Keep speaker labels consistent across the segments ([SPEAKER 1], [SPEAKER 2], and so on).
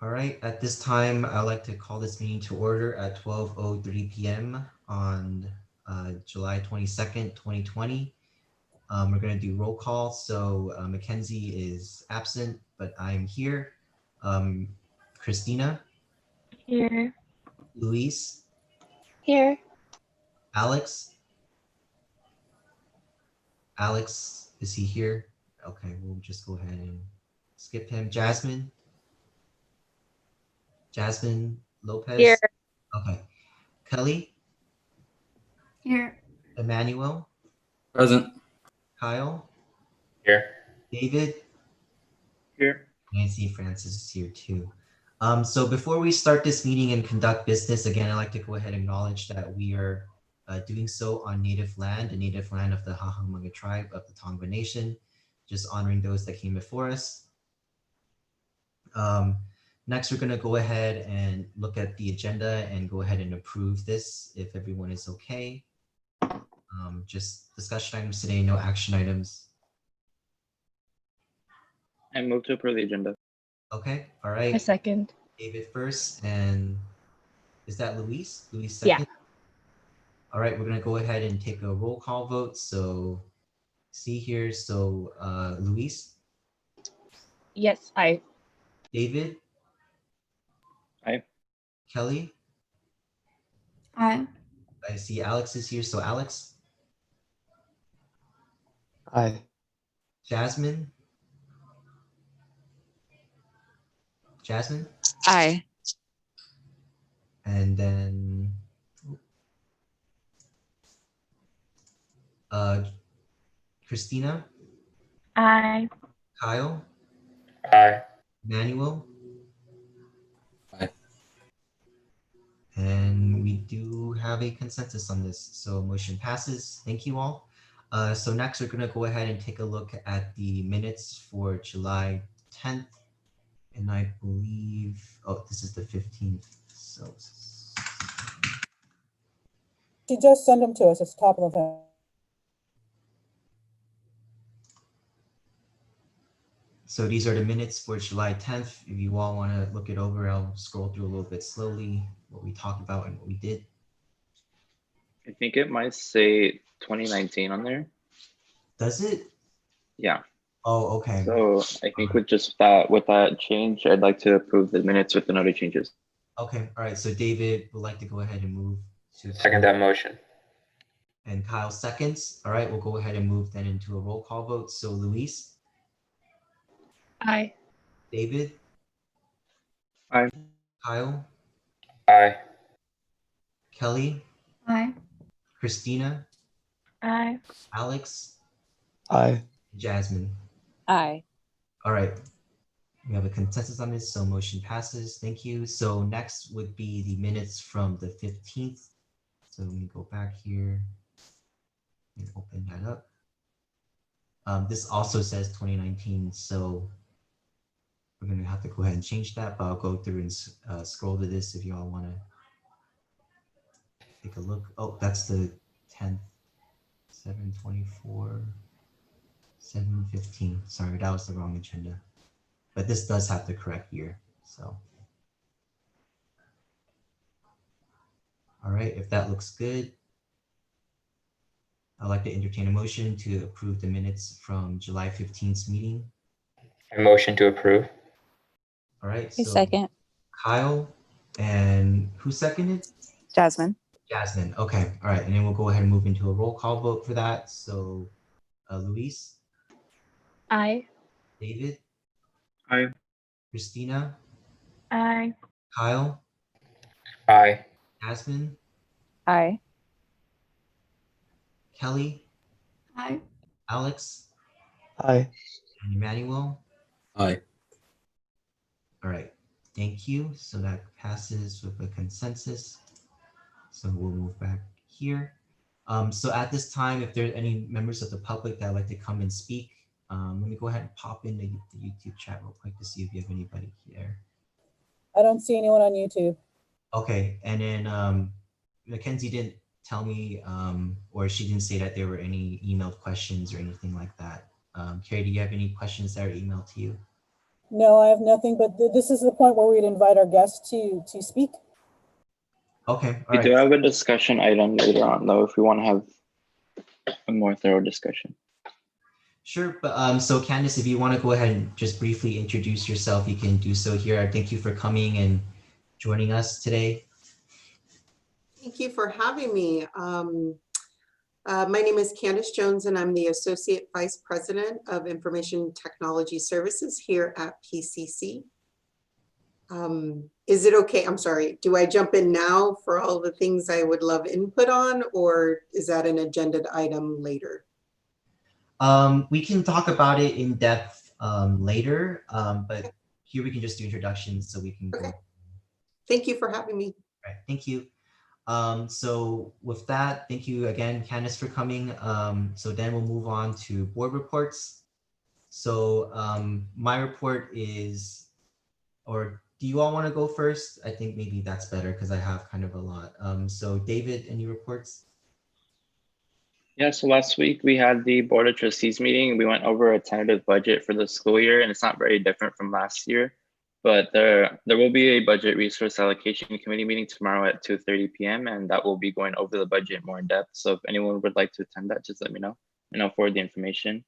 [SPEAKER 1] All right, at this time, I'd like to call this meeting to order at 12:03 p.m. on July 22nd, 2020. We're going to do roll call. So Mackenzie is absent, but I'm here. Um, Christina,
[SPEAKER 2] Here.
[SPEAKER 1] Luis,
[SPEAKER 2] Here.
[SPEAKER 1] Alex. Alex, is he here? Okay, we'll just go ahead and skip him. Jasmine, Jasmine
[SPEAKER 2] Here.
[SPEAKER 1] Lopez. Okay. Kelly,
[SPEAKER 3] Here.
[SPEAKER 1] Emmanuel,
[SPEAKER 4] Present.
[SPEAKER 1] Kyle,
[SPEAKER 4] Here.
[SPEAKER 1] David,
[SPEAKER 4] Here.
[SPEAKER 1] Nancy Francis is here too. So before we start this meeting and conduct business, again, I'd like to go ahead and acknowledge that we are doing so on native land, the native land of the Hahamanga tribe of the Tongva Nation, just honoring those that came before us. Next, we're going to go ahead and look at the agenda and go ahead and approve this if everyone is okay. Just discussion items today, no action items.
[SPEAKER 4] I move to approve the agenda.
[SPEAKER 1] Okay, all
[SPEAKER 2] A
[SPEAKER 1] right.
[SPEAKER 2] second.
[SPEAKER 1] David first, and is that Luis? Luis
[SPEAKER 2] Yeah.
[SPEAKER 1] second? All right, we're gonna go ahead and take a roll call vote. So see here, so Luis,
[SPEAKER 2] Yes, I.
[SPEAKER 1] David,
[SPEAKER 4] Aye.
[SPEAKER 1] Kelly,
[SPEAKER 3] Aye.
[SPEAKER 1] I see Alex is here, so Alex,
[SPEAKER 5] Aye.
[SPEAKER 1] Jasmine, Jasmine,
[SPEAKER 6] Aye.
[SPEAKER 1] and then Christina,
[SPEAKER 2] I.
[SPEAKER 1] Kyle,
[SPEAKER 4] Aye.
[SPEAKER 1] Manuel,
[SPEAKER 4] Aye.
[SPEAKER 1] and we do have a consensus on this, so motion passes. Thank you all. So next we're gonna go ahead and take a look at the minutes for July 10th. And I believe, oh, this is the 15th, so.
[SPEAKER 7] She just sent them to us. It's top of the thing.
[SPEAKER 1] So these are the minutes for July 10th. If you all want to look it over, I'll scroll through a little bit slowly what we talked about and what we did.
[SPEAKER 4] I think it might say 2019 on there.
[SPEAKER 1] Does it?
[SPEAKER 4] Yeah.
[SPEAKER 1] Oh, okay.
[SPEAKER 4] So I think with just that, with that change, I'd like to approve the minutes with the noted changes.
[SPEAKER 1] Okay, all right. So David would like to go ahead and move to.
[SPEAKER 4] Second that motion.
[SPEAKER 1] And Kyle seconds. All right, we'll go ahead and move then into a roll call vote. So Luis,
[SPEAKER 2] I.
[SPEAKER 1] David,
[SPEAKER 4] Aye.
[SPEAKER 1] Kyle,
[SPEAKER 4] Aye.
[SPEAKER 1] Kelly,
[SPEAKER 3] Aye.
[SPEAKER 1] Christina,
[SPEAKER 2] I.
[SPEAKER 1] Alex,
[SPEAKER 5] Aye.
[SPEAKER 1] Jasmine.
[SPEAKER 6] Aye.
[SPEAKER 1] All right. We have a consensus on this, so motion passes. Thank you. So next would be the minutes from the 15th. So let me go back here and open that up. This also says 2019, so we're going to have to go ahead and change that, but I'll go through and scroll to this if you all want to take a look. Oh, that's the 10th, 7/24, 7/15. Sorry, that was the wrong agenda. But this does have the correct year, so. All right, if that looks good, I'd like to entertain a motion to approve the minutes from July 15th meeting.
[SPEAKER 4] A motion to approve.
[SPEAKER 1] All right,
[SPEAKER 6] A
[SPEAKER 1] so
[SPEAKER 6] second.
[SPEAKER 1] Kyle, and who seconded?
[SPEAKER 6] Jasmine.
[SPEAKER 1] Jasmine, okay, all right, and then we'll go ahead and move into a roll call vote for that. So Luis,
[SPEAKER 2] I.
[SPEAKER 1] David,
[SPEAKER 4] Aye.
[SPEAKER 1] Christina,
[SPEAKER 2] I.
[SPEAKER 1] Kyle,
[SPEAKER 4] Aye.
[SPEAKER 1] Jasmine,
[SPEAKER 6] Aye.
[SPEAKER 1] Kelly,
[SPEAKER 3] Aye.
[SPEAKER 1] Alex,
[SPEAKER 5] Aye.
[SPEAKER 1] and Emmanuel.
[SPEAKER 4] Aye.
[SPEAKER 1] All right, thank you. So that passes with a consensus. So we'll move back here. So at this time, if there are any members of the public that would like to come and speak, let me go ahead and pop in the YouTube chat real quick to see if you have anybody here.
[SPEAKER 7] I don't see anyone on YouTube.
[SPEAKER 1] Okay, and then Mackenzie didn't tell me, or she didn't say that there were any emailed questions or anything like that. Carrie, do you have any questions that are emailed to you?
[SPEAKER 7] No, I have nothing, but this is the point where we'd invite our guests to speak.
[SPEAKER 1] Okay, all
[SPEAKER 4] We do
[SPEAKER 1] right.
[SPEAKER 4] have a discussion item later on, though, if we want to have a more thorough discussion.
[SPEAKER 1] Sure, but so Candice, if you want to go ahead and just briefly introduce yourself, you can do so here. Thank you for coming and joining us today.
[SPEAKER 8] Thank you for having me. My name is Candice Jones, and I'm the Associate Vice President of Information Technology Services here at PCC. Is it okay? I'm sorry. Do I jump in now for all the things I would love input on, or is that an agenda item later?
[SPEAKER 1] We can talk about it in depth later, but here we can just do introductions so we can go.
[SPEAKER 8] Okay. Thank you for having me.
[SPEAKER 1] Right, thank you. So with that, thank you again, Candice, for coming. So then we'll move on to board reports. So my report is, or do you all want to go first? I think maybe that's better because I have kind of a lot. So David, any reports?
[SPEAKER 4] Yeah, so last week we had the Board of Trustees meeting. We went over a tentative budget for the school year, and it's not very different from last year. But there will be a budget resource allocation committee meeting tomorrow at 2:30 p.m. and that will be going over the budget more in depth. So if anyone would like to attend that, just let me know and I'll forward the information.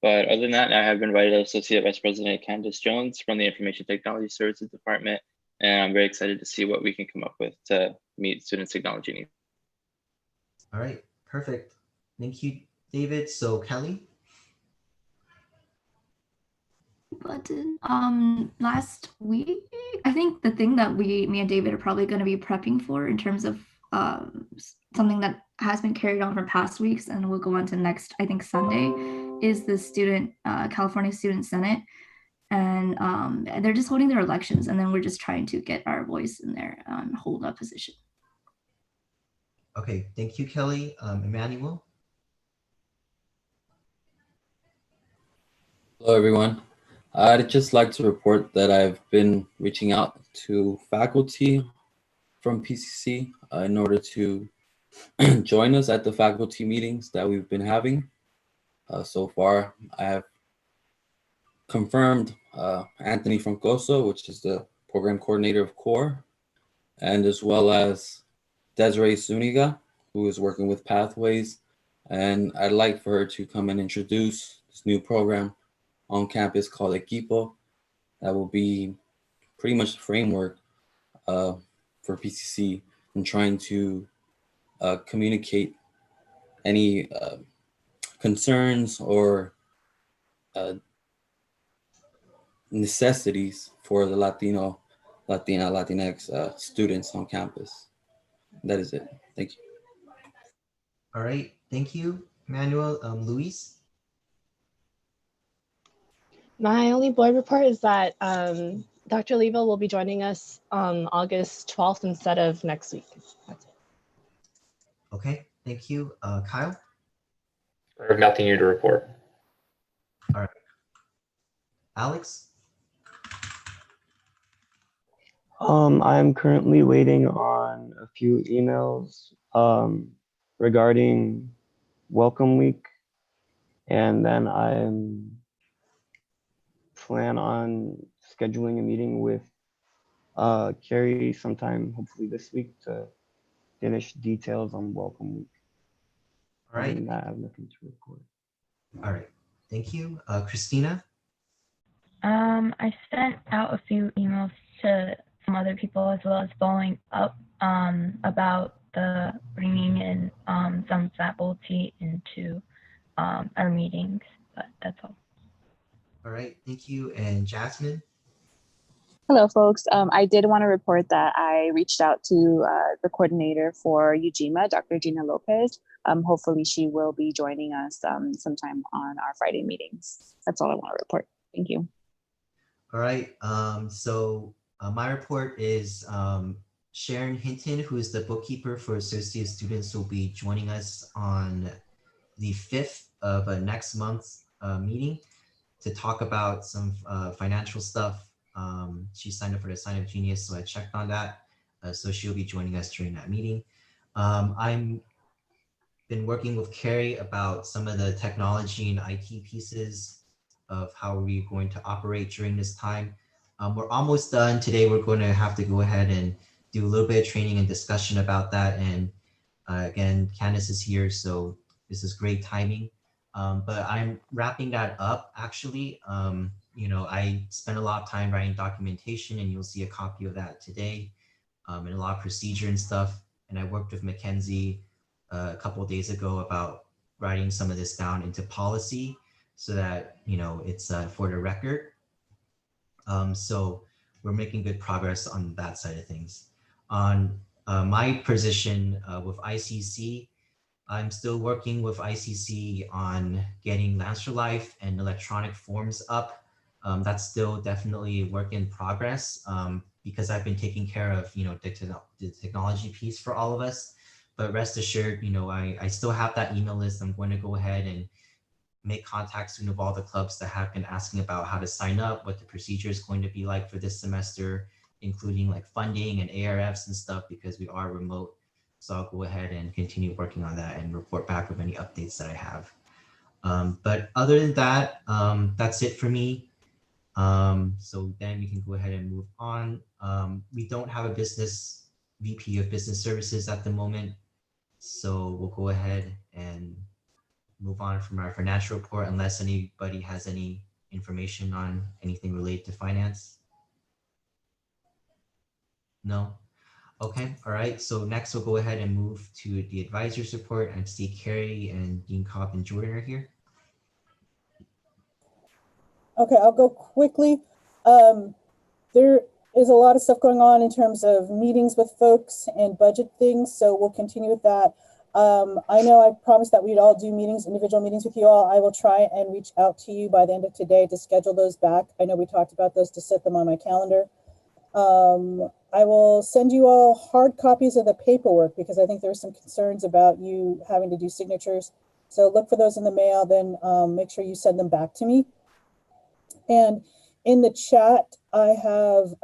[SPEAKER 4] But other than that, I have invited Associate Vice President Candice Jones from the Information Technology Services Department, and I'm very excited to see what we can come up with to meet students' technology needs.
[SPEAKER 1] All right, perfect. Thank you, David. So Kelly?
[SPEAKER 3] Button. Last week, I think the thing that me and David are probably going to be prepping for in terms of something that has been carried on from past weeks and will go on to next, I think Sunday, is the California Student Senate. And they're just holding their elections, and then we're just trying to get our voice in there and hold a position.
[SPEAKER 1] Okay, thank you, Kelly. Emmanuel?
[SPEAKER 9] Hello, everyone. I'd just like to report that I've been reaching out to faculty from PCC in order to join us at the faculty meetings that we've been having. So far, I have confirmed Anthony Francoso, which is the program coordinator of CORE, and as well as Desiree Zuniga, who is working with Pathways. And I'd like for her to come and introduce this new program on campus called Equipo. That will be pretty much the framework for PCC in trying to communicate any concerns or necessities for the Latinx students on campus. That is it. Thank you.
[SPEAKER 1] All right, thank you, Emmanuel. Luis?
[SPEAKER 10] My only board report is that Dr. Leva will be joining us on August 12th instead of next week. That's it.
[SPEAKER 1] Okay, thank you. Kyle?
[SPEAKER 11] I have nothing new to report.
[SPEAKER 1] All right. Alex?
[SPEAKER 5] I'm currently waiting on a few emails regarding Welcome Week, and then I'm plan on scheduling a meeting with Carrie sometime, hopefully this week, to finish details on Welcome Week.
[SPEAKER 1] All right.
[SPEAKER 5] Other than that, I have nothing to report.
[SPEAKER 1] All right, thank you. Christina?
[SPEAKER 2] I sent out a few emails to some other people as well as following up about the bringing in some faculty into our meetings, but that's all.
[SPEAKER 1] All right, thank you. And Jasmine?
[SPEAKER 6] Hello, folks. I did want to report that I reached out to the coordinator for UGMA, Dr. Gina Lopez. Hopefully she will be joining us sometime on our Friday meetings. That's all I want to report. Thank you.
[SPEAKER 1] All right, so my report is Sharon Hinton, who is the bookkeeper for associate students, will be joining us on the 5th of next month's meeting to talk about some financial stuff. She signed up for the Sign Up Genius, so I checked on that. So she'll be joining us during that meeting. I'm been working with Carrie about some of the technology and IT pieces of how we're going to operate during this time. We're almost done. Today, we're going to have to go ahead and do a little bit of training and discussion about that. And again, Candace is here, so this is great timing. But I'm wrapping that up, actually. I spent a lot of time writing documentation, and you'll see a copy of that today, and a lot of procedure and stuff. And I worked with Mackenzie a couple of days ago about writing some of this down into policy so that, it's for the record. So we're making good progress on that side of things. On my position with ICC, I'm still working with ICC on getting Lands for Life and electronic forms up. That's still definitely a work in progress because I've been taking care of, the technology piece for all of us. But rest assured, I still have that email list. I'm going to go ahead and make contact soon with all the clubs that have been asking about how to sign up, what the procedure is going to be like for this semester, including like funding and ARFs and stuff, because we are remote. So I'll go ahead and continue working on that and report back with any updates that I have. But other than that, that's it for me. So then we can go ahead and move on. We don't have a business VP of business services at the moment. So we'll go ahead and move on from our financial report unless anybody has any information on anything related to finance. No? Okay, all right. So next we'll go ahead and move to the advisor's report and see Carrie and Dean Cobb and Jordan are here.
[SPEAKER 7] Okay, I'll go quickly. There is a lot of stuff going on in terms of meetings with folks and budget things, so we'll continue with that. I know I promised that we'd all do individual meetings with you all. I will try and reach out to you by the end of today to schedule those back. I know we talked about those to set them on my calendar. I will send you all hard copies of the paperwork because I think there's some concerns about you having to do signatures. So look for those in the mail, then make sure you send them back to me. And in the chat, I have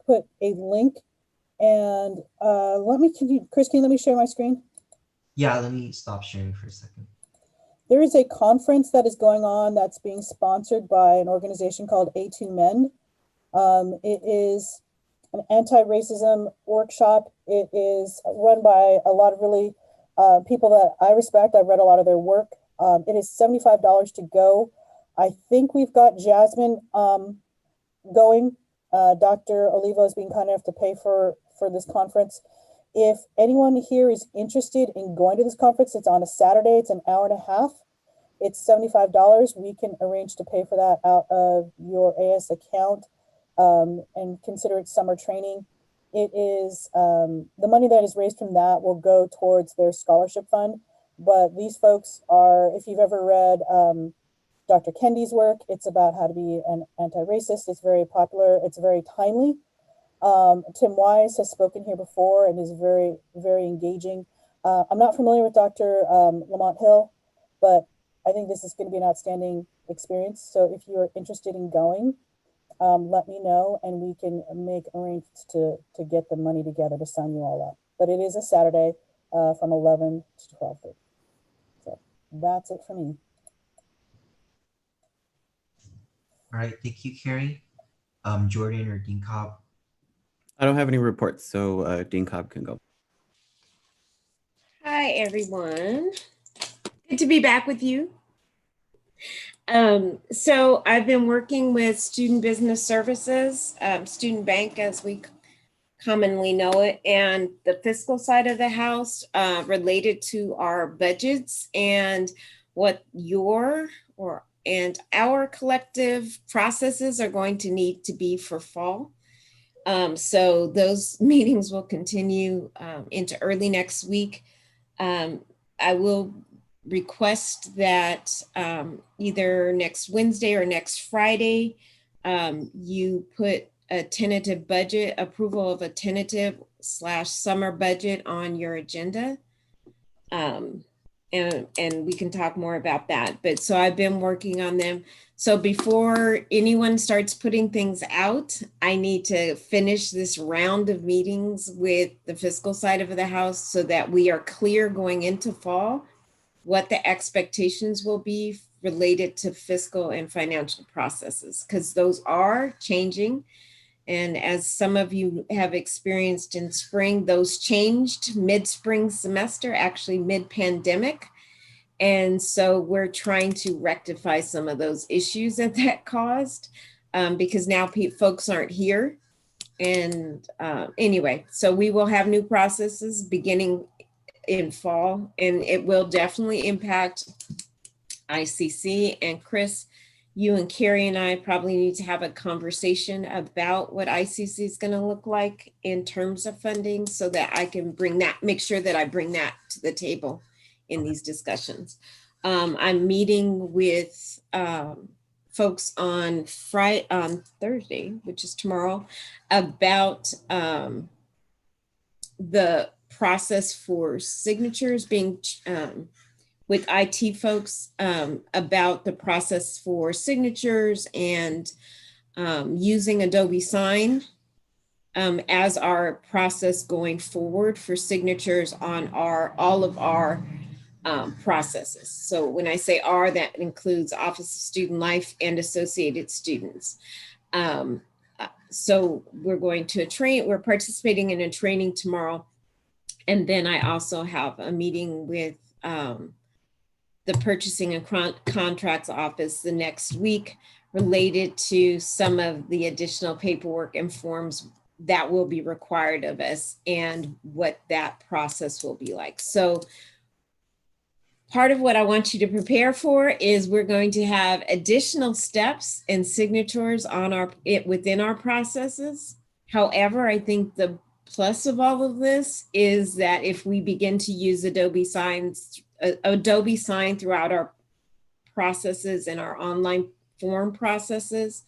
[SPEAKER 7] put a link and Chris, can you let me share my screen?
[SPEAKER 1] Yeah, let me stop sharing for a second.
[SPEAKER 7] There is a conference that is going on that's being sponsored by an organization called A2Men. It is an anti-racism workshop. It is run by a lot of really people that I respect. I've read a lot of their work. It is $75 to go. I think we've got Jasmine going. Dr. Olivo is being kind enough to pay for this conference. If anyone here is interested in going to this conference, it's on a Saturday. It's an hour and a half. It's $75. We can arrange to pay for that out of your AS account and consider it summer training. It is the money that is raised from that will go towards their scholarship fund. But these folks are, if you've ever read Dr. Kendi's work, it's about how to be an anti-racist. It's very popular. It's very timely. Tim Wise has spoken here before and is very, very engaging. I'm not familiar with Dr. Lamont Hill, but I think this is going to be an outstanding experience. So if you're interested in going, let me know and we can make arrangements to get the money together to sign you all up. But it is a Saturday from 11 to 12:30. So that's it for me.
[SPEAKER 1] All right, thank you, Carrie. Jordan or Dean Cobb?
[SPEAKER 12] I don't have any reports, so Dean Cobb can go.
[SPEAKER 13] Hi, everyone. Good to be back with you. So I've been working with Student Business Services, Student Bank as we commonly know it, and the fiscal side of the house related to our budgets and what and our collective processes are going to need to be for fall. So those meetings will continue into early next week. I will request that either next Wednesday or next Friday, you put a tentative budget, approval of a tentative / summer budget on your agenda. And we can talk more about that. But so I've been working on them. So before anyone starts putting things out, I need to finish this round of meetings with the fiscal side of the house so that we are clear going into fall what the expectations will be related to fiscal and financial processes, because those are changing. And as some of you have experienced in spring, those changed mid-spring semester, actually mid-pandemic. And so we're trying to rectify some of those issues that caused, because now folks aren't here. And anyway, so we will have new processes beginning in fall, and it will definitely impact ICC. And Chris, you and Carrie and I probably need to have a conversation about what ICC is going to look like in terms of funding, so that I can make sure that I bring that to the table in these discussions. I'm meeting with folks on Thursday, which is tomorrow, about the process for signatures being with IT folks, about the process for signatures and using Adobe Sign as our process going forward for signatures on all of our processes. So when I say "our," that includes Office of Student Life and associated students. So we're going to we're participating in a training tomorrow. And then I also have a meeting with the Purchasing and Contracts Office the next week, related to some of the additional paperwork and forms that will be required of us and what that process will be like. So part of what I want you to prepare for is we're going to have additional steps and signatures on within our processes. However, I think the plus of all of this is that if we begin to use Adobe Sign throughout our processes and our online form processes,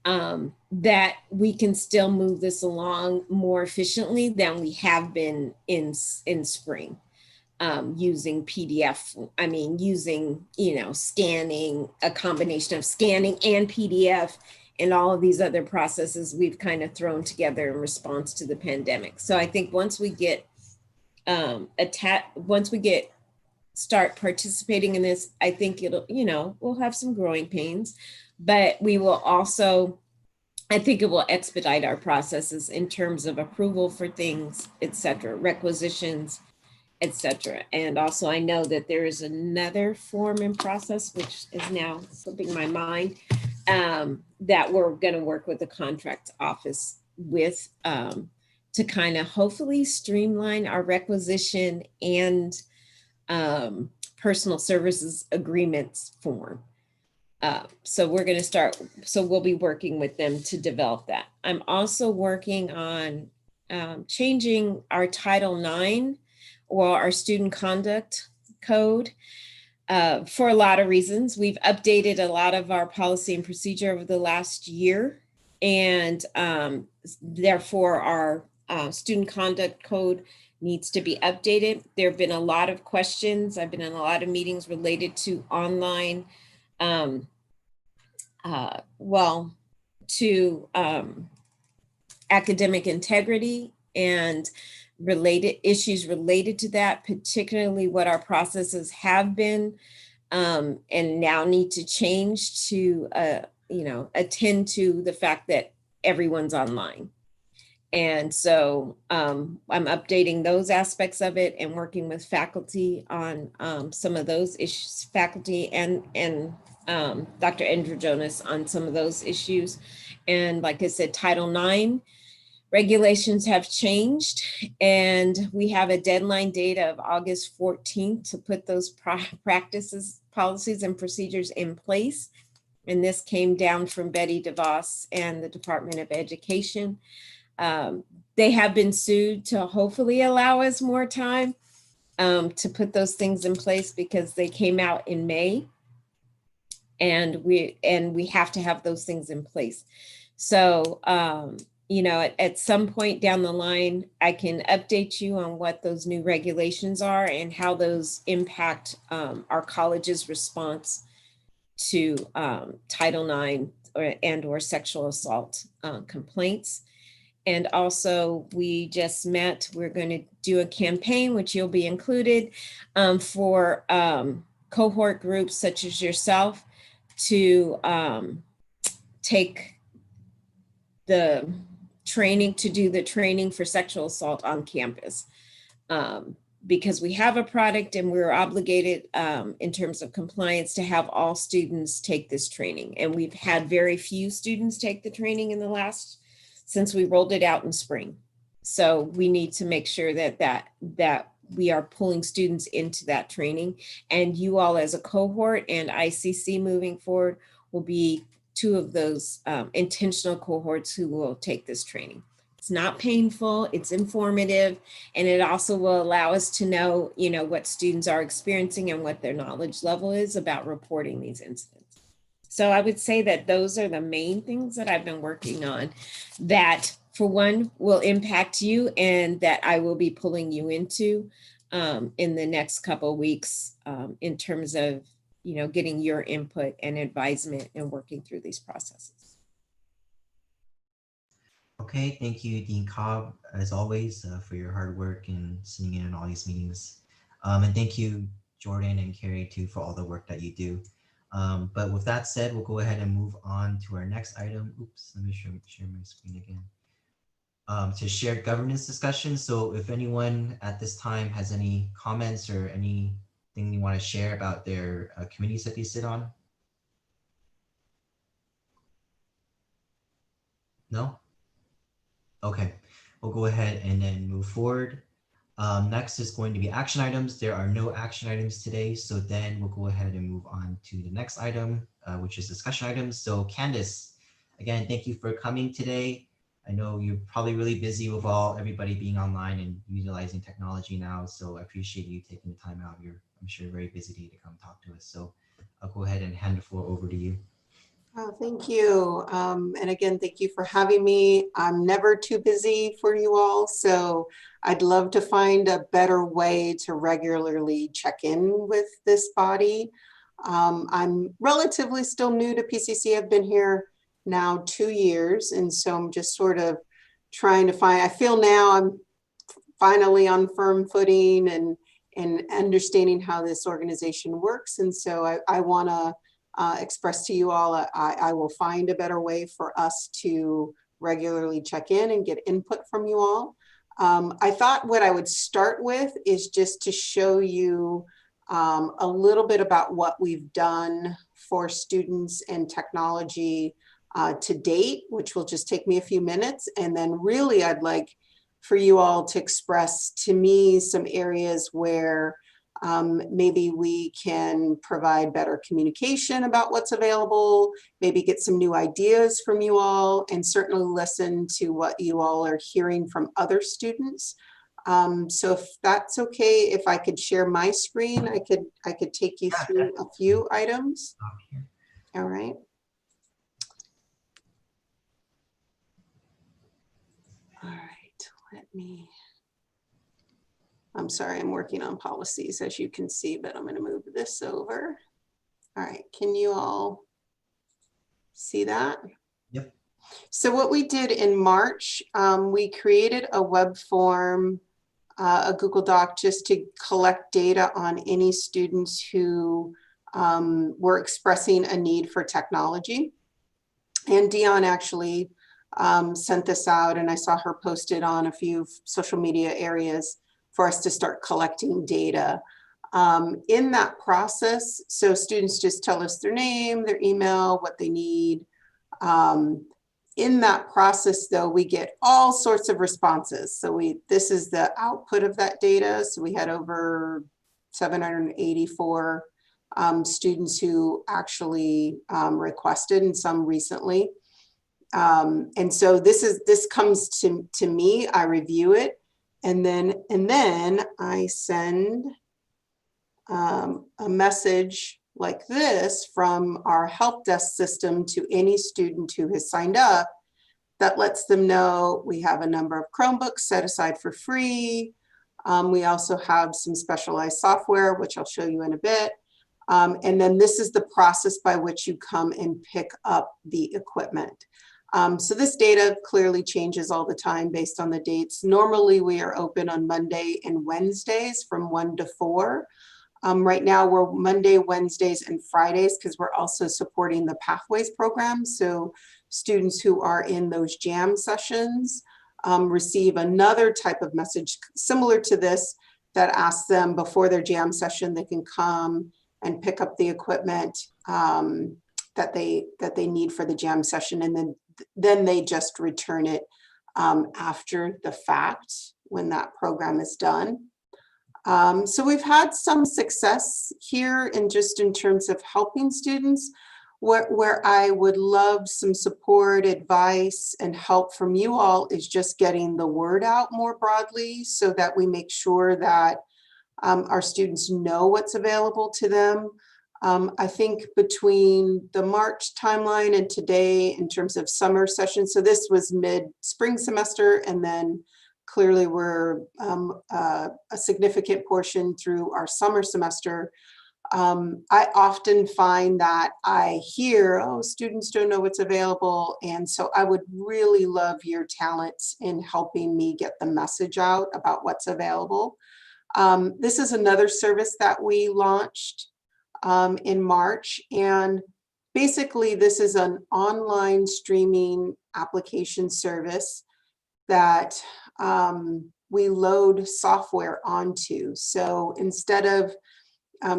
[SPEAKER 13] that we can still move this along more efficiently than we have been in spring. Using PDF, using, scanning, a combination of scanning and PDF and all of these other processes we've kind of thrown together in response to the pandemic. So I think once we get start participating in this, I think we'll have some growing pains, but we will also, I think it will expedite our processes in terms of approval for things, et cetera, requisitions, etc. And also I know that there is another form in process, which is now slipping my mind, that we're going to work with the contract office with to kind of hopefully streamline our requisition and personal services agreements form. So we're going to start, so we'll be working with them to develop that. I'm also working on changing our Title IX, or our student conduct code, for a lot of reasons. We've updated a lot of our policy and procedure over the last year, and therefore our student conduct code needs to be updated. There have been a lot of questions. I've been in a lot of meetings related to online, academic integrity and related issues related to that, particularly what our processes have been and now need to change to attend to the fact that everyone's online. And so I'm updating those aspects of it and working with faculty on some of those issues, faculty and Dr. Andrew Jonas on some of those issues. And like I said, Title IX regulations have changed, and we have a deadline date of August 14th to put those practices, policies, and procedures in place. And this came down from Betty DeVos and the Department of Education. They have been sued to hopefully allow us more time to put those things in place, because they came out in May, and we have to have those things in place. So, at some point down the line, I can update you on what those new regulations are and how those impact our college's response to Title IX or sexual assault complaints. And also, we just met, we're going to do a campaign, which you'll be included, for cohort groups such as yourself to take the training, to do the training for sexual assault on campus. Because we have a product and we're obligated in terms of compliance to have all students take this training. And we've had very few students take the training in the last, since we rolled it out in spring. So we need to make sure that we are pulling students into that training. And you all as a cohort and ICC moving forward will be two of those intentional cohorts who will take this training. It's not painful, it's informative, and it also will allow us to know, what students are experiencing and what their knowledge level is about reporting these incidents. So I would say that those are the main things that I've been working on that, for one, will impact you and that I will be pulling you into in the next couple of weeks in terms of, getting your input and advisement and working through these processes.
[SPEAKER 1] Okay, thank you, Dean Cobb, as always, for your hard work and sitting in on all these meetings. And thank you, Jordan and Carrie, too, for all the work that you do. But with that said, we'll go ahead and move on to our next item. Oops, let me share my screen again. To shared governance discussion. So if anyone at this time has any comments or anything you want to share about their committees that they sit on? No? Okay, we'll go ahead and then move forward. Next is going to be action items. There are no action items today, so then we'll go ahead and move on to the next item, which is discussion items. So Candace, again, thank you for coming today. I know you're probably really busy with everybody being online and utilizing technology now, so I appreciate you taking the time out. I'm sure, very busy day to come talk to us. So I'll go ahead and hand the floor over to you.
[SPEAKER 8] Oh, thank you. And again, thank you for having me. I'm never too busy for you all, so I'd love to find a better way to regularly check in with this body. I'm relatively still new to PCC. I've been here now 2 years, and so I'm just sort of trying to find, I feel now I'm finally on firm footing and understanding how this organization works. And so I want to express to you all, I will find a better way for us to regularly check in and get input from you all. I thought what I would start with is just to show you a little bit about what we've done for students and technology to date, which will just take me a few minutes. And then really I'd like for you all to express to me some areas where maybe we can provide better communication about what's available, maybe get some new ideas from you all, and certainly listen to what you all are hearing from other students. So if that's okay, if I could share my screen, I could take you through a few items. All right. All right, I'm sorry, I'm working on policies, as you can see, but I'm going to move this over. All right, can you all see that?
[SPEAKER 1] Yep.
[SPEAKER 8] So what we did in March, we created a web form, a Google Doc, just to collect data on any students who were expressing a need for technology. And Dion actually sent this out, and I saw her posted on a few social media areas for us to start collecting data. In that process, so students just tell us their name, their email, what they need. In that process, though, we get all sorts of responses. So this is the output of that data. So we had over 784 students who actually requested, and some recently. And so this comes to me, I review it, and then I send a message like this from our help desk system to any student who has signed up that lets them know we have a number of Chromebooks set aside for free. We also have some specialized software, which I'll show you in a bit. And then this is the process by which you come and pick up the equipment. So this data clearly changes all the time based on the dates. Normally we are open on Monday and Wednesdays from 1 to 4. Right now we're Monday, Wednesdays, and Fridays because we're also supporting the Pathways program. So students who are in those jam sessions receive another type of message similar to this that asks them before their jam session, they can come and pick up the equipment that they need for the jam session. And then they just return it after the fact when that program is done. So we've had some success here in terms of helping students. Where I would love some support, advice, and help from you all is just getting the word out more broadly so that we make sure that our students know what's available to them. I think between the March timeline and today in terms of summer sessions, so this was mid-spring semester, and then clearly we're a significant portion through our summer semester. I often find that I hear, oh, students don't know what's available. And so I would really love your talents in helping me get the message out about what's available. This is another service that we launched in March. And basically this is an online streaming application service that we load software onto. So instead of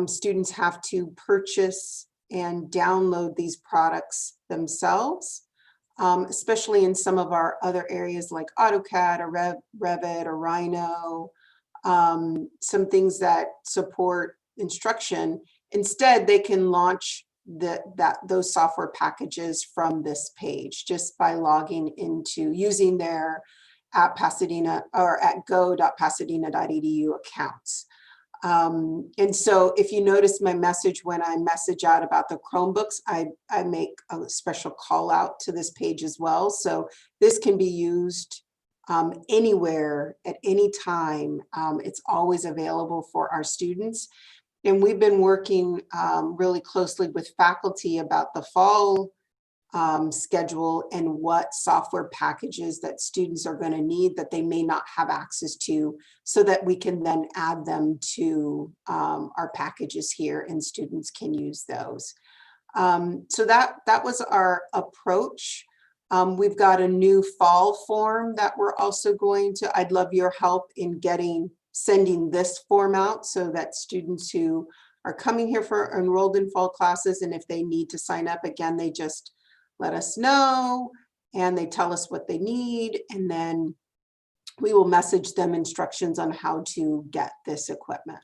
[SPEAKER 8] students have to purchase and download these products themselves, especially in some of our other areas like AutoCAD or Revit or Rhino, some things that support instruction. Instead, they can launch those software packages from this page just by logging into using their at Pasadena or at go.pasadena.edu accounts. And so if you notice my message, when I message out about the Chromebooks, I make a special call out to this page as well. So this can be used anywhere at any time. It's always available for our students. And we've been working really closely with faculty about the fall schedule and what software packages that students are going to need that they may not have access to, so that we can then add them to our packages here and students can use those. So that was our approach. We've got a new fall form that we're also going to, I'd love your help in sending this form out so that students who are coming here for enrolled in fall classes, and if they need to sign up again, they just let us know and they tell us what they need, and then we will message them instructions on how to get this equipment.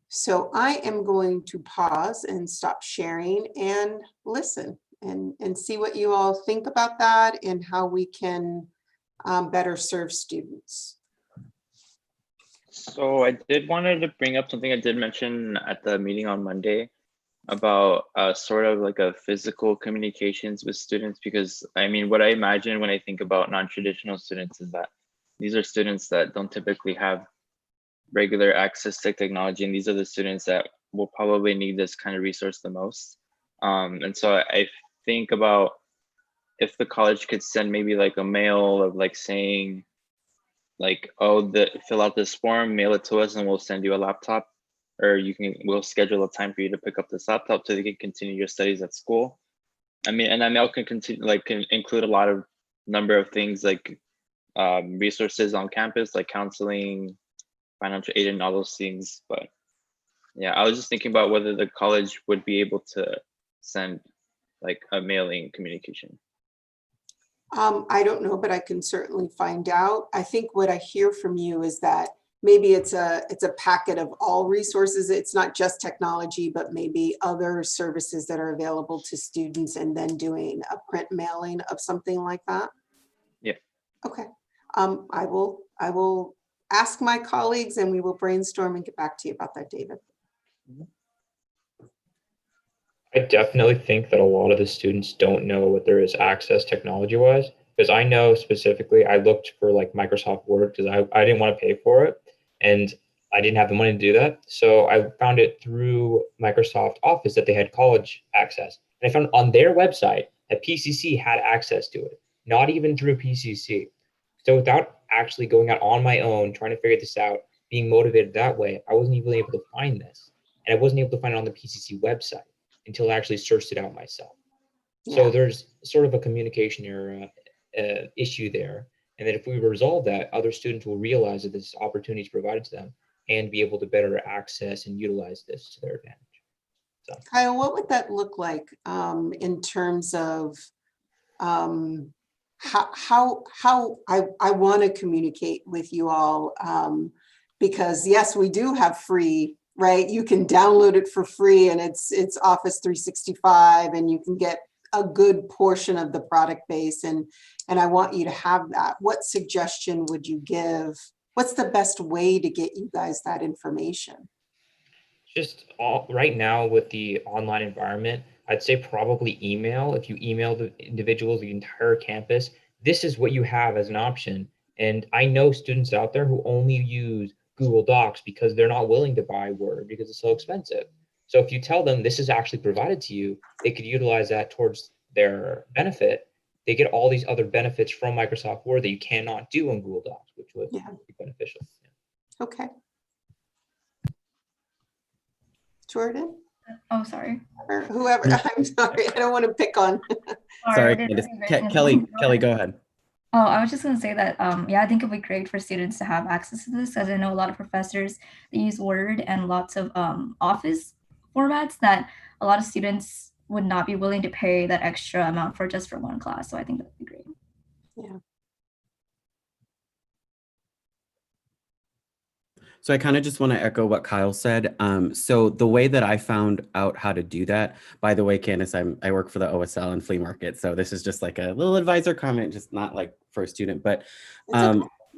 [SPEAKER 8] So I am going to pause and stop sharing and listen and see what you all think about that and how we can better serve students.
[SPEAKER 4] So I wanted to bring up something I did mention at the meeting on Monday about sort of like a physical communications with students, because I mean, what I imagine when I think about non-traditional students is that these are students that don't typically have regular access to technology, and these are the students that will probably need this kind of resource the most. And so I think about if the college could send maybe like a mail of like saying like, oh, fill out this form, mail it to us, and we'll send you a laptop. Or we'll schedule a time for you to pick up this laptop so you can continue your studies at school. I mean, and that mail can include a lot of number of things like resources on campus, like counseling, financial aid, and all those things. But yeah, I was just thinking about whether the college would be able to send like a mailing communication.
[SPEAKER 8] I don't know, but I can certainly find out. I think what I hear from you is that maybe it's a packet of all resources. It's not just technology, but maybe other services that are available to students, and then doing a print mailing of something like that.
[SPEAKER 4] Yeah.
[SPEAKER 8] Okay. I will ask my colleagues and we will brainstorm and get back to you about that, David.
[SPEAKER 11] I definitely think that a lot of the students don't know what there is access technology-wise, because I know specifically I looked for like Microsoft Word because I didn't want to pay for it and I didn't have the money to do that. So I found it through Microsoft Office that they had college access. And I found on their website that PCC had access to it, not even through PCC. So without actually going out on my own, trying to figure this out, being motivated that way, I wasn't even able to find this. And I wasn't able to find it on the PCC website until I actually searched it out myself. So
[SPEAKER 8] Yeah.
[SPEAKER 11] there's sort of a communication error issue there. And that if we resolve that, other students will realize that this opportunity is provided to them and be able to better access and utilize this to their advantage. So,
[SPEAKER 8] Kyle, what would that look like in terms of how I want to communicate with you all, because yes, we do have free, right? You can download it for free, and it's Office 365, and you can get a good portion of the product base, and I want you to have that. What suggestion would you give? What's the best way to get you guys that information?
[SPEAKER 11] just right now with the online environment, I'd say probably email. If you email the individuals, the entire campus, this is what you have as an option. And I know students out there who only use Google Docs because they're not willing to buy Word because it's so expensive. So if you tell them this is actually provided to you, they could utilize that towards their benefit. They get all these other benefits from Microsoft Word that you cannot do in Google Docs, which would be beneficial.
[SPEAKER 8] Okay. Jordan?
[SPEAKER 3] Oh, sorry.
[SPEAKER 8] Or whoever, I'm sorry, I don't want to pick on.
[SPEAKER 12] Sorry, Candace. Kelly, go ahead.
[SPEAKER 3] Oh, I was just going to say that, yeah, I think it would be great for students to have access to this, as I know a lot of professors, they use Word and lots of Office formats that a lot of students would not be willing to pay that extra amount for just for one class. So I think that would be great.
[SPEAKER 8] Yeah.
[SPEAKER 12] So I kind of just want to echo what Kyle said. So the way that I found out how to do that, by the way, Candace, I work for the OSL and flea market. So this is just like a little advisor comment, just not like for a student, but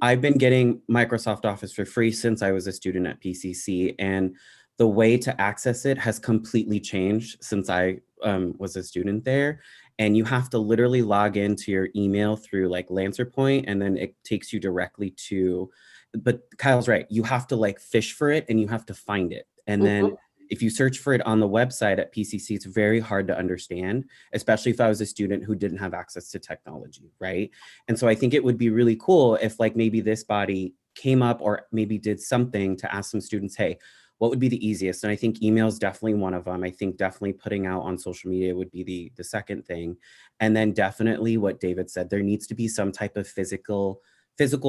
[SPEAKER 12] I've been getting Microsoft Office for free since I was a student at PCC, and the way to access it has completely changed since I was a student there. And you have to literally log into your email through like LancerPoint, and then it takes you directly to, but Kyle's right, you have to like fish for it and you have to find it. And then if you search for it on the website at PCC, it's very hard to understand, especially if I was a student who didn't have access to technology, right? And so I think it would be really cool if like maybe this body came up or maybe did something to ask some students, hey, what would be the easiest? And I think email is definitely one of them. I think definitely putting out on social media would be the second thing. And then definitely what David said, there needs to be some type of physical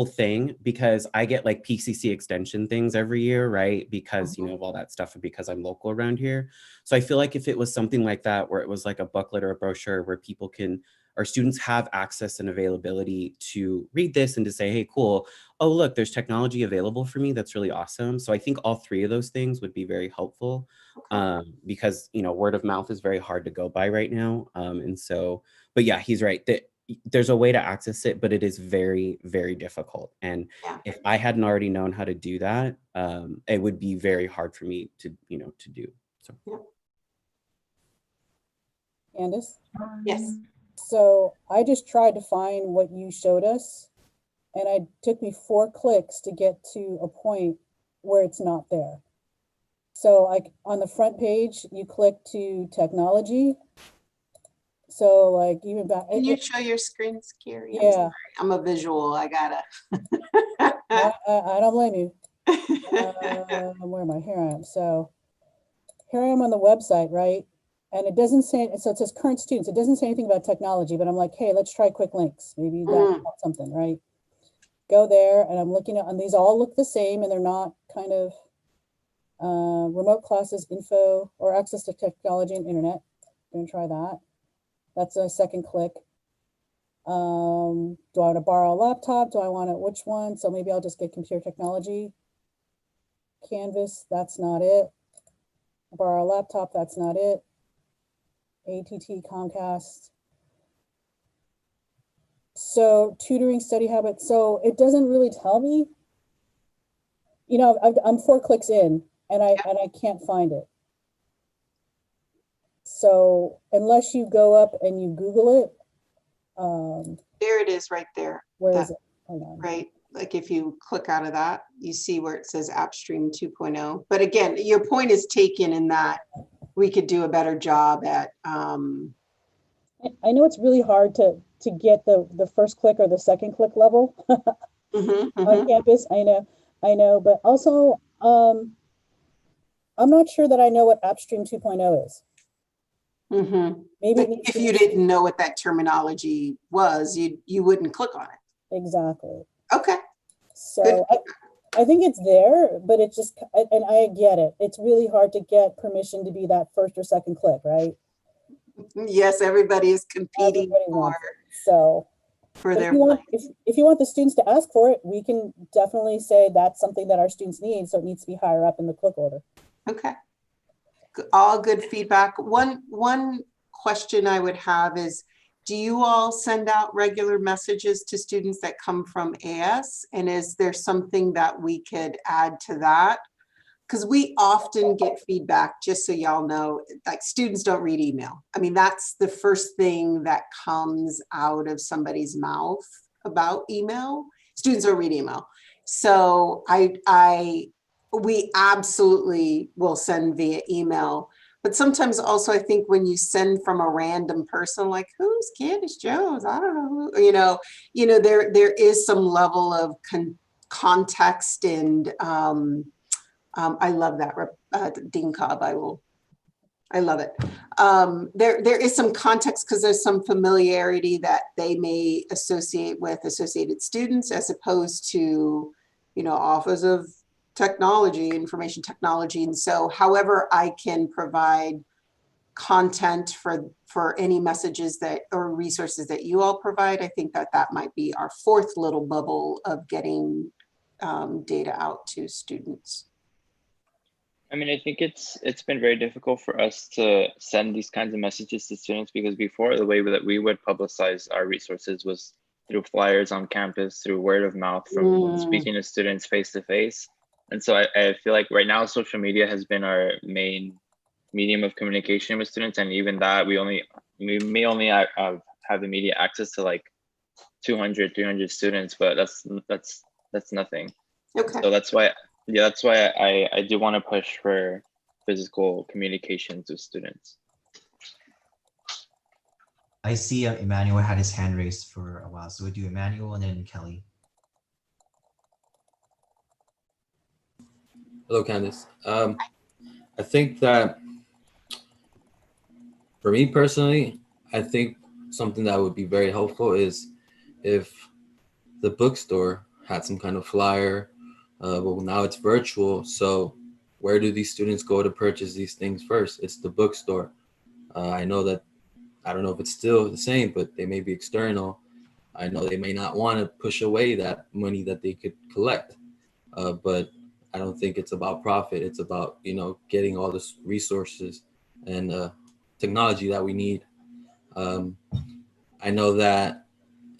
[SPEAKER 12] thing, because I get like PCC extension things every year, right? Because, you know, of all that stuff, and because I'm local around here. So I feel like if it was something like that, where it was like a booklet or a brochure where people can, or students have access and availability to read this and to say, hey, cool, oh, look, there's technology available for me. That's really awesome. So I think all three of those things would be very helpful, because, you know, word of mouth is very hard to go by right now. And so, but yeah, he's right that there's a way to access it, but it is very, very difficult. And if I hadn't already known how to do that, it would be very hard for me to, you know, to do. So.
[SPEAKER 7] Candace?
[SPEAKER 8] Yes.
[SPEAKER 7] So I just tried to find what you showed us, and it took me 4 clicks to get to a point where it's not there. So like on the front page, you click to technology. So like even back.
[SPEAKER 8] Can you show your screen, Carrie?
[SPEAKER 7] Yeah.
[SPEAKER 8] I'm a visual, I gotta.
[SPEAKER 7] I don't blame you. Where am I? Here I am. So here I am on the website, right? And it doesn't say, so it says current students. It doesn't say anything about technology, but I'm like, hey, let's try quick links. Maybe that's something, right? Go there, and I'm looking at, and these all look the same, and they're not kind of remote classes, info, or access to technology and internet. I'm gonna try that. That's a second click. Do I want to borrow a laptop? Do I want to, which one? So maybe I'll just get computer technology. Canvas, that's not it. Borrow a laptop, that's not it. ATT, Comcast. So tutoring, study habits. So it doesn't really tell me. You know, I'm 4 clicks in, and I can't find it. So unless you go up and you Google it.
[SPEAKER 8] There it is right there.
[SPEAKER 7] Where is it? Hold on.
[SPEAKER 8] Right. Like if you click out of that, you see where it says AppStream 2.0. But again, your point is taken in that we could do a better job at. I
[SPEAKER 7] know it's really hard to get the first click or the second click level on campus. I know, I know, but also, I'm not sure that I know what AppStream 2.0 is.
[SPEAKER 8] Mhm.
[SPEAKER 7] Maybe
[SPEAKER 8] Like,
[SPEAKER 7] it needs
[SPEAKER 8] if
[SPEAKER 7] to
[SPEAKER 8] you
[SPEAKER 7] be-
[SPEAKER 8] didn't know what that terminology was, you wouldn't click on it.
[SPEAKER 7] Exactly.
[SPEAKER 8] Okay.
[SPEAKER 7] So I think it's there, but it just, and I get it. It's really hard to get permission to be that first or second click, right?
[SPEAKER 8] Yes, everybody is competing
[SPEAKER 7] Everybody wants it. So
[SPEAKER 8] for
[SPEAKER 7] but
[SPEAKER 8] their
[SPEAKER 7] if you want the students to ask for it, we can definitely say that's something that our students need. So it needs to be higher up in the click order.
[SPEAKER 8] Okay. All good feedback. One question I would have is, do you all send out regular messages to students that come from AS? And is there something that we could add to that? Because we often get feedback, just so y'all know, like students don't read email. I mean, that's the first thing that comes out of somebody's mouth about email. Students don't read email. So we absolutely will send via email. But sometimes also I think when you send from a random person, like, who's Candace Jones? I don't know who, there is some level of context and I love that, Dean Cobb. I love it. There is some context because there's some familiarity that they may associate with associated students as opposed to, Office of Technology, Information Technology. And so however I can provide content for any messages or resources that you all provide, I think that might be our fourth little bubble of getting data out to students.
[SPEAKER 4] I mean, I think it's been very difficult for us to send these kinds of messages to students because before, the way that we would publicize our resources was through flyers on campus, through word of mouth from speaking to students face to face. And so I feel like right now social media has been our main medium of communication with students, and even that we may only have immediate access to like 200, 300 students, but that's nothing.
[SPEAKER 8] Okay.
[SPEAKER 4] So that's why I do want to push for physical communications with students.
[SPEAKER 1] I see Emmanuel had his hand raised for a while, so we'll do Emmanuel and then Kelly.
[SPEAKER 9] Hello, Candice. I think that for me personally, I think something that would be very helpful is if the bookstore had some kind of flyer. Well, now it's virtual, so where do these students go to purchase these things first? It's the bookstore. I know that, I don't know if it's still the same, but they may be external. I know they may not want to push away that money that they could collect, but I don't think it's about profit. It's about, getting all this resources and technology that we need. I know that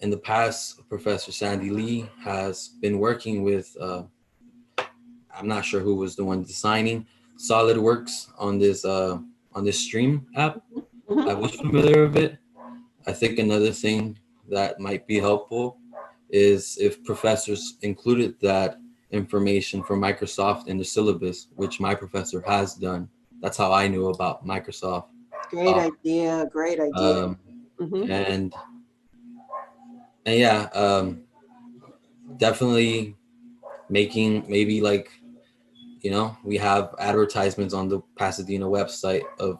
[SPEAKER 9] in the past, Professor Sandy Lee has been working with, I'm not sure who was the one designing SolidWorks on this Stream app. I was familiar with it. I think another thing that might be helpful is if professors included that information from Microsoft in the syllabus, which my professor has done. That's how I knew about Microsoft.
[SPEAKER 8] Great idea. Great idea.
[SPEAKER 9] And yeah, definitely making maybe like, we have advertisements on the Pasadena website of,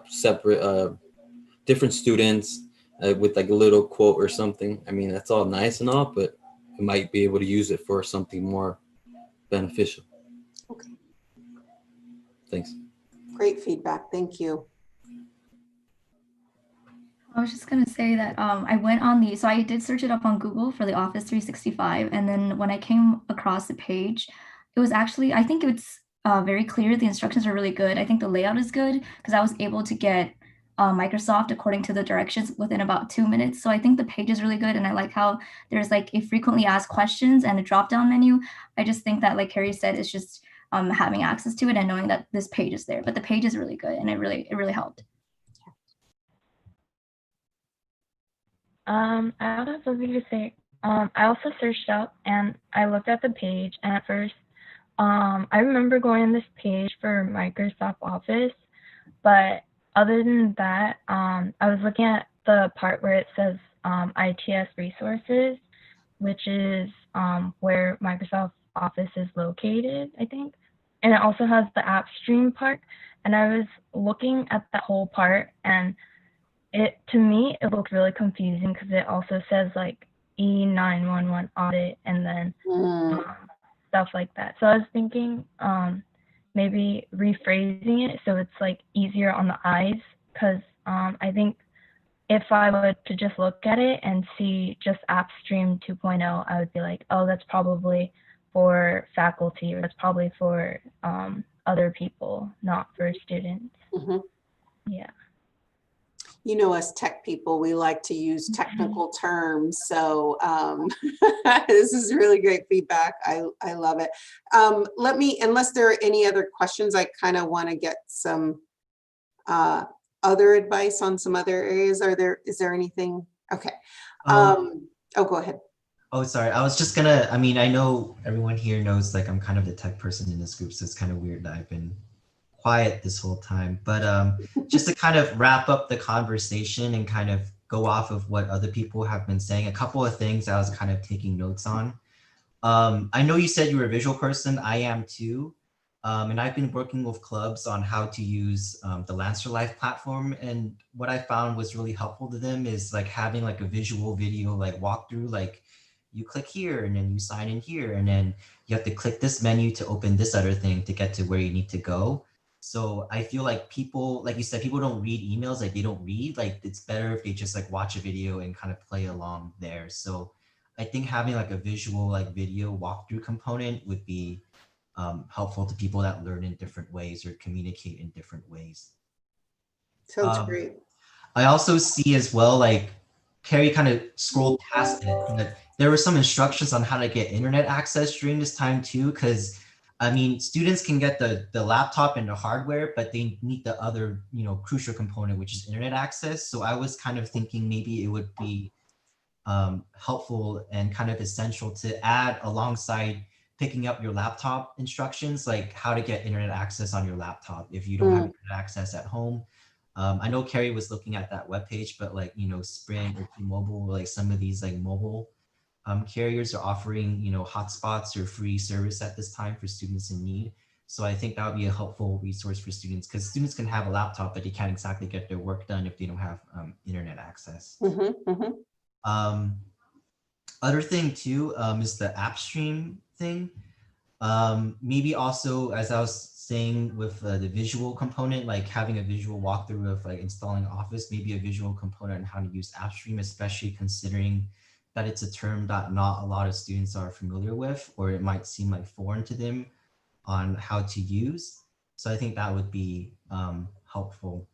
[SPEAKER 9] separate, different students with like a little quote or something. I mean, that's all nice and all, but you might be able to use it for something more beneficial.
[SPEAKER 8] Okay.
[SPEAKER 9] Thanks.
[SPEAKER 8] Great feedback. Thank you.
[SPEAKER 3] I was just gonna say that I went on so I did search it up on Google for the Office 365, and then when I came across the page, it was actually, I think it's very clear. The instructions are really good. I think the layout is good because I was able to get Microsoft according to the directions within about 2 minutes. So I think the page is really good, and I like how there's like a frequently asked questions and a drop-down menu. I just think that, like Carrie said, it's just having access to it and knowing that this page is there. But the page is really good, and it really helped.
[SPEAKER 2] I also have something to say. I also searched up and I looked at the page, and at first, I remember going on this page for Microsoft Office, but other than that, I was looking at the part where it says ITS resources, which is where Microsoft office is located, I think. And it also has the app stream part. And I was looking at that whole part, and to me, it looked really confusing because it also says like E911 audit and then stuff like that. So I was thinking maybe rephrasing it so it's like easier on the eyes, because I think if I were to just look at it and see just AppStream 2.0, I would be like, oh, that's probably for faculty, or that's probably for other people, not for students. Yeah.
[SPEAKER 8] You know, us tech people, we like to use technical terms. So this is really great feedback. I love it. Let me, unless there are any other questions, I kind of want to get some other advice on some other areas. Is there anything? Okay. Oh, go ahead.
[SPEAKER 1] Oh, sorry. I was just gonna, I mean, I know everyone here knows like I'm kind of the tech person in this group, so it's kind of weird that I've been quiet this whole time. But just to kind of wrap up the conversation and kind of go off of what other people have been saying, a couple of things I was kind of taking notes on. I know you said you were a visual person. I am too. And I've been working with clubs on how to use the Lancer Life platform. And what I found was really helpful to them is like having like a visual video, like walkthrough, like you click here and then you sign in here, and then you have to click this menu to open this other thing to get to where you need to go. So I feel like people, like you said, people don't read emails, like they don't read, like it's better if they just like watch a video and kind of play along there. So I think having like a visual like video walkthrough component would be helpful to people that learn in different ways or communicate in different ways.
[SPEAKER 8] Sounds great.
[SPEAKER 1] I also see as well, like Carrie kind of scrolled past it, but there were some instructions on how to get internet access during this time too, because I mean, students can get the laptop and the hardware, but they need the other, you know, crucial component, which is internet access. So I was kind of thinking maybe it would be helpful and kind of essential to add alongside picking up your laptop instructions, like how to get internet access on your laptop if you don't have internet access at home. I know Carrie was looking at that webpage, but like, you know, Sprint or T-Mobile, like some of these like mobile carriers are offering, you know, hotspots or free service at this time for students in need. So I think that would be a helpful resource for students, because students can have a laptop, but they can't exactly get their work done if they don't have internet access. Other thing too is the AppStream thing. Maybe also, as I was saying with the visual component, like having a visual walkthrough of like installing Office, maybe a visual component on how to use AppStream, especially considering that it's a term that not a lot of students are familiar with, or it might seem like foreign to them on how to use. So I think that would be helpful.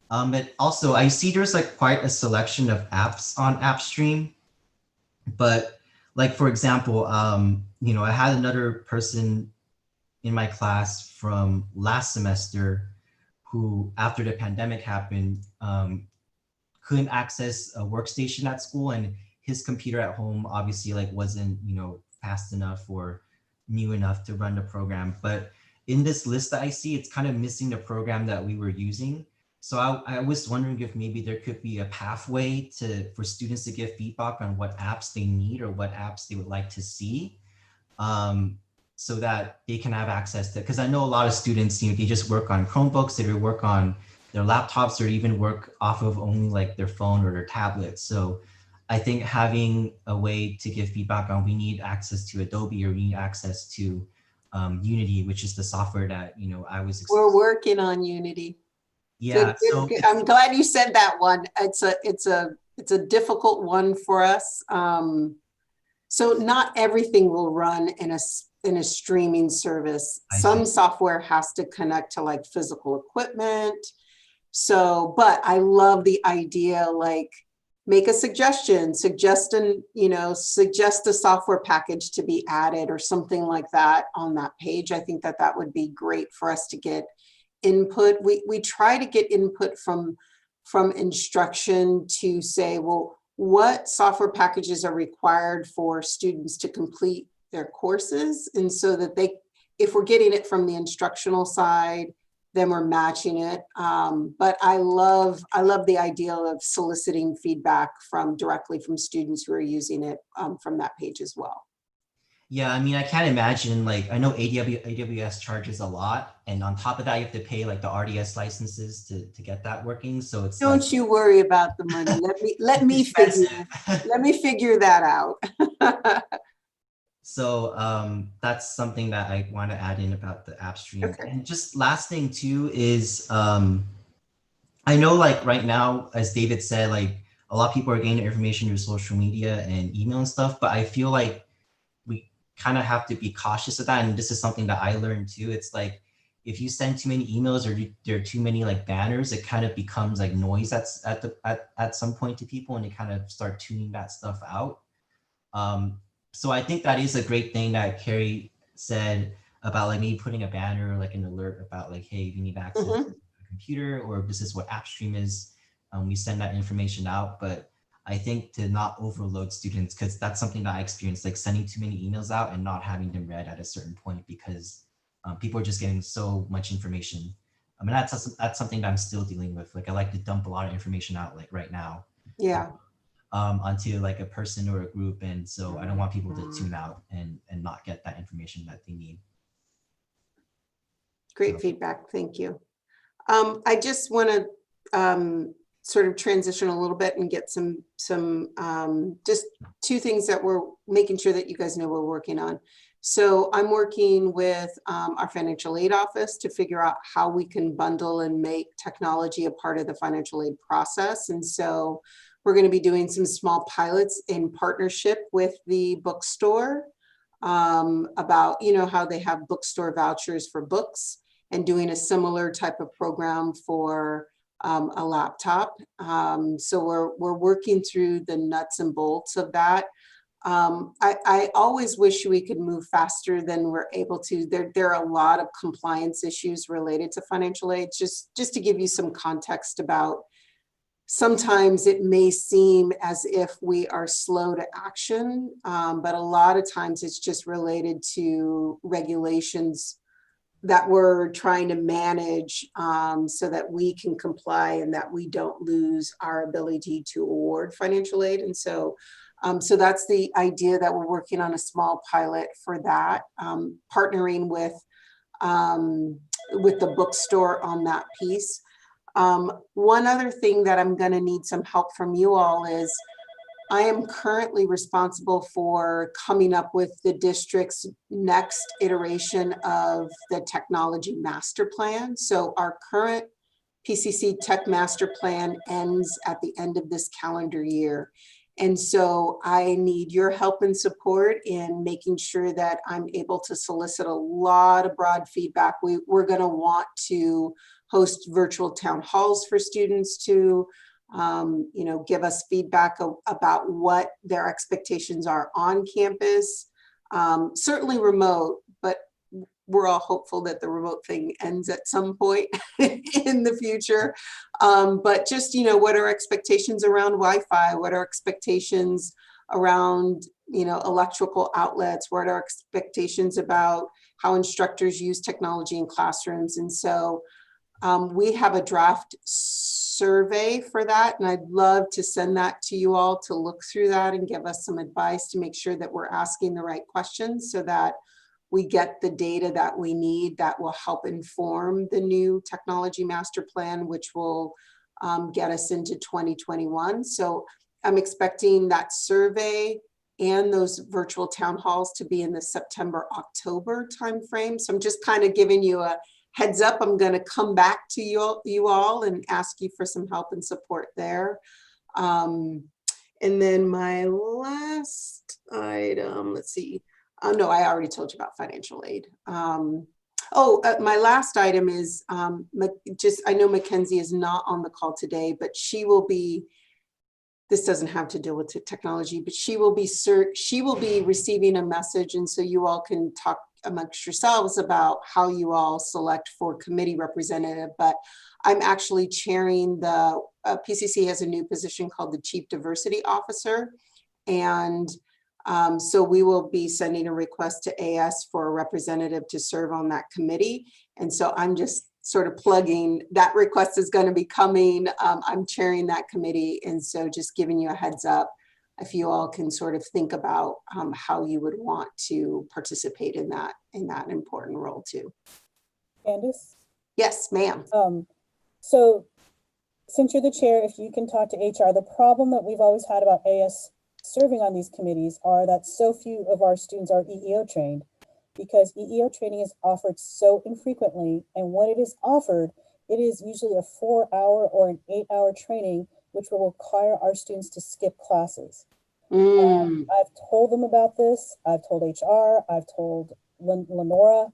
[SPEAKER 1] But also I see there's like quite a selection of apps on AppStream, but like, for example, you know, I had another person in my class from last semester who, after the pandemic happened, couldn't access a workstation at school, and his computer at home obviously like wasn't, you know, fast enough or new enough to run the program. But in this list that I see, it's kind of missing the program that we were using. So I was wondering if maybe there could be a pathway for students to give feedback on what apps they need or what apps they would like to see, so that they can have access to, because I know a lot of students, you know, they just work on Chromebooks, they work on their laptops, or even work off of only like their phone or their tablet. So I think having a way to give feedback on, we need access to Adobe, or we need access to Unity, which is the software that, you know, I was.
[SPEAKER 8] We're working on Unity.
[SPEAKER 1] Yeah,
[SPEAKER 8] so I'm glad you said that one. It's a difficult one for us. So not everything will run in a streaming service. Some software has to connect to like physical equipment. So, but I love the idea, like make a suggestion, suggest a software package to be added or something like that on that page. I think that would be great for us to get input. We try to get input from instruction to say, well, what software packages are required for students to complete their courses, and so that if we're getting it from the instructional side, then we're matching it. But I love the idea of soliciting feedback directly from students who are using it from that page as well.
[SPEAKER 1] Yeah, I mean, I can't imagine, like, I know AWS charges a lot, and on top of that, you have to pay like the RDS licenses to get that working. So it's like,
[SPEAKER 8] Don't you worry about the money. Let me figure that out.
[SPEAKER 1] so that's something that I want to add in about the app stream.
[SPEAKER 8] Okay.
[SPEAKER 1] And just last thing too is I know like right now, as David said, like a lot of people are getting information through social media and email and stuff, but I feel like we kind of have to be cautious of that. And this is something that I learned too. It's like, if you send too many emails or there are too many like banners, it kind of becomes like noise at some point to people, and they kind of start tuning that stuff out. So I think that is a great thing that Carrie said about like maybe putting a banner, like an alert about like, hey, you need access to a computer, or this is what AppStream is. We send that information out, but I think to not overload students, because that's something that I experienced, like sending too many emails out and not having them read at a certain point, because people are just getting so much information. I mean, that's something that I'm still dealing with. Like I like to dump a lot of information out like right now.
[SPEAKER 8] Yeah.
[SPEAKER 1] Onto like a person or a group. And so I don't want people to tune out and not get that information that they need.
[SPEAKER 8] Great feedback. Thank you. I just want to sort of transition a little bit and get some just two things that we're making sure that you guys know we're working on. So I'm working with our financial aid office to figure out how we can bundle and make technology a part of the financial aid process. And so we're going to be doing some small pilots in partnership with the bookstore about, you know, how they have bookstore vouchers for books, and doing a similar type of program for a laptop. So we're working through the nuts and bolts of that. I always wish we could move faster than we're able to. There are a lot of compliance issues related to financial aid. Just to give you some context about, sometimes it may seem as if we are slow to action, but a lot of times it's just related to regulations that we're trying to manage so that we can comply and that we don't lose our ability to award financial aid. And so that's the idea, that we're working on a small pilot for that, partnering with the bookstore on that piece. One other thing that I'm going to need some help from you all is, I am currently responsible for coming up with the district's next iteration of the technology master plan. So our current PCC Tech Master Plan ends at the end of this calendar year. And so I need your help and support in making sure that I'm able to solicit a lot of broad feedback. We're going to want to host virtual town halls for students to you know, give us feedback about what their expectations are on campus. Certainly remote, but we're all hopeful that the remote thing ends at some point in the future. But just, you know, what are expectations around Wi-Fi? What are expectations around, you know, electrical outlets? What are expectations about how instructors use technology in classrooms? And so we have a draft survey for that, and I'd love to send that to you all to look through that and give us some advice to make sure that we're asking the right questions, so that we get the data that we need that will help inform the new technology master plan, which will get us into 2021. So I'm expecting that survey and those virtual town halls to be in the September-October timeframe. So I'm just kind of giving you a heads up. I'm going to come back to you all and ask you for some help and support there. And then my last item, let's see. No, I already told you about financial aid. My last item is I know Mackenzie is not on the call today, but she will be, this doesn't have to deal with technology, but she will be receiving a message. And so you all can talk amongst yourselves about how you all select for committee representative. But I'm actually chairing the PCC has a new position called the Chief Diversity Officer. And so we will be sending a request to AS for a representative to serve on that committee. And so I'm just sort of plugging that request is going to be coming. I'm chairing that committee. And so just giving you a heads up. if you all can sort of think about how you would want to participate in that important role too.
[SPEAKER 7] Candace?
[SPEAKER 8] Yes, ma'am.
[SPEAKER 7] So since you're the chair, if you can talk to HR, the problem that we've always had about AS serving on these committees are that so few of our students are EEO trained, because EEO training is offered so infrequently. And when it is offered, it is usually a 4-hour or an 8-hour training, which will require our students to skip classes. I've told them about this. I've told HR, I've told Lenora.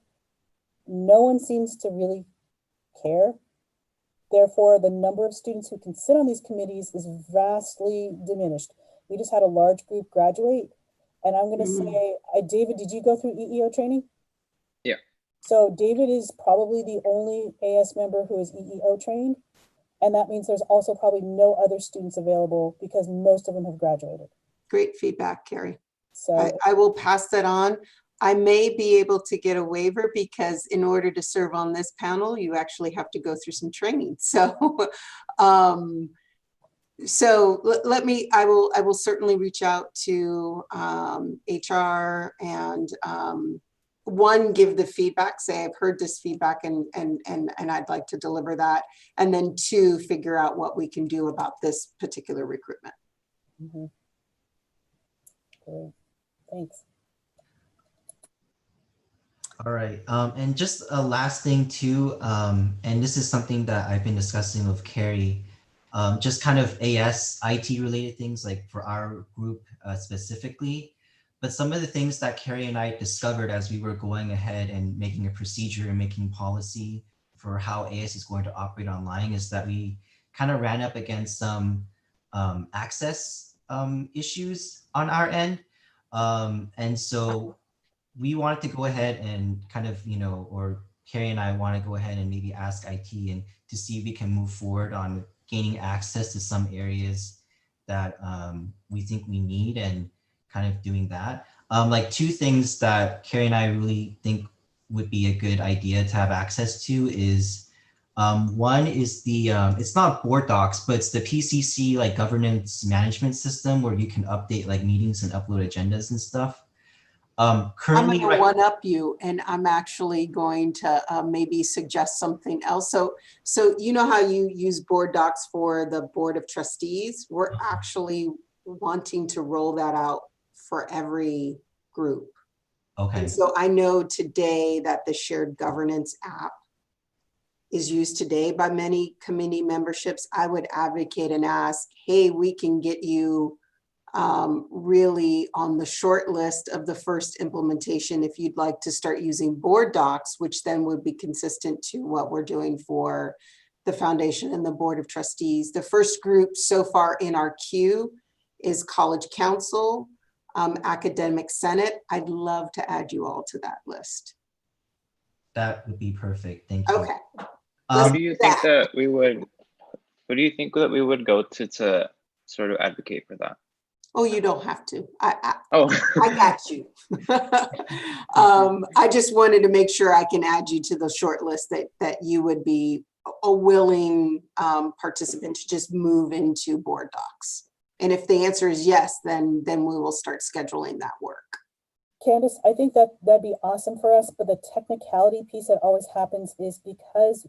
[SPEAKER 7] No one seems to really care. Therefore, the number of students who can sit on these committees is vastly diminished. We just had a large group graduate. And I'm going to say, David, did you go through EEO training?
[SPEAKER 4] Yeah.
[SPEAKER 7] So David is probably the only AS member who is EEO trained. And that means there's also probably no other students available because most of them have graduated.
[SPEAKER 8] Great feedback, Carrie.
[SPEAKER 7] So
[SPEAKER 8] I will pass that on. I may be able to get a waiver because in order to serve on this panel, you actually have to go through some training. So, I will certainly reach out to HR and one, give the feedback, say I've heard this feedback and I'd like to deliver that. And then two, figure out what we can do about this particular recruitment.
[SPEAKER 7] Great. Thanks.
[SPEAKER 1] All right, and just a last thing too, and this is something that I've been discussing with Carrie, just kind of AS IT related things like for our group specifically, but some of the things that Carrie and I discovered as we were going ahead and making a procedure and making policy for how AS is going to operate online is that we kind of ran up against some access issues on our end. And so we wanted to go ahead and kind of, or Carrie and I want to go ahead and maybe ask IT and to see if we can move forward on gaining access to some areas that we think we need and kind of doing that. Like two things that Carrie and I really think would be a good idea to have access to is one is the, it's not board docs, but it's the PCC like governance management system where you can update like meetings and upload agendas and stuff. Currently,
[SPEAKER 8] I'm going to one up you, and I'm actually going to maybe suggest something else. So you know how you use board docs for the Board of Trustees? We're actually wanting to roll that out for every group.
[SPEAKER 1] Okay.
[SPEAKER 8] And so I know today that the shared governance app is used today by many committee memberships. I would advocate and ask, hey, we can get you really on the short list of the first implementation if you'd like to start using board docs, which then would be consistent to what we're doing for the foundation and the Board of Trustees. The first group so far in our queue is College Council, Academic Senate. I'd love to add you all to that list.
[SPEAKER 1] That would be perfect. Thank you.
[SPEAKER 8] Okay.
[SPEAKER 4] Who do you think that we would go to sort of advocate for that?
[SPEAKER 8] Oh, you don't have to. I
[SPEAKER 4] I
[SPEAKER 8] got you. I just wanted to make sure I can add you to the short list that you would be a willing participant to just move into board docs. And if the answer is yes, then we will start scheduling that work.
[SPEAKER 7] Candace, I think that'd be awesome for us, but the technicality piece that always happens is because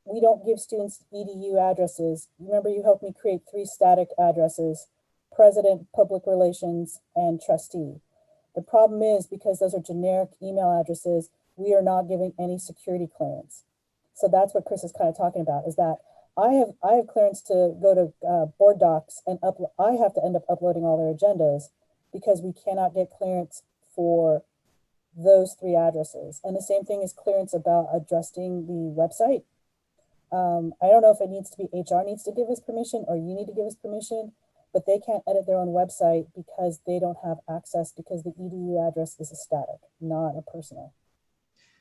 [SPEAKER 7] we don't give students EDU addresses. Remember, you helped me create 3 static addresses: president, public relations, and trustee. The problem is because those are generic email addresses, we are not giving any security clearance. So that's what Chris is kind of talking about, is that I have clearance to go to board docs and I have to end up uploading all their agendas because we cannot get clearance for those 3 addresses. And the same thing is clearance about adjusting the website. I don't know if it needs to be HR needs to give us permission or you need to give us permission, but they can't edit their own website because they don't have access because the EDU address is a static, not a personal.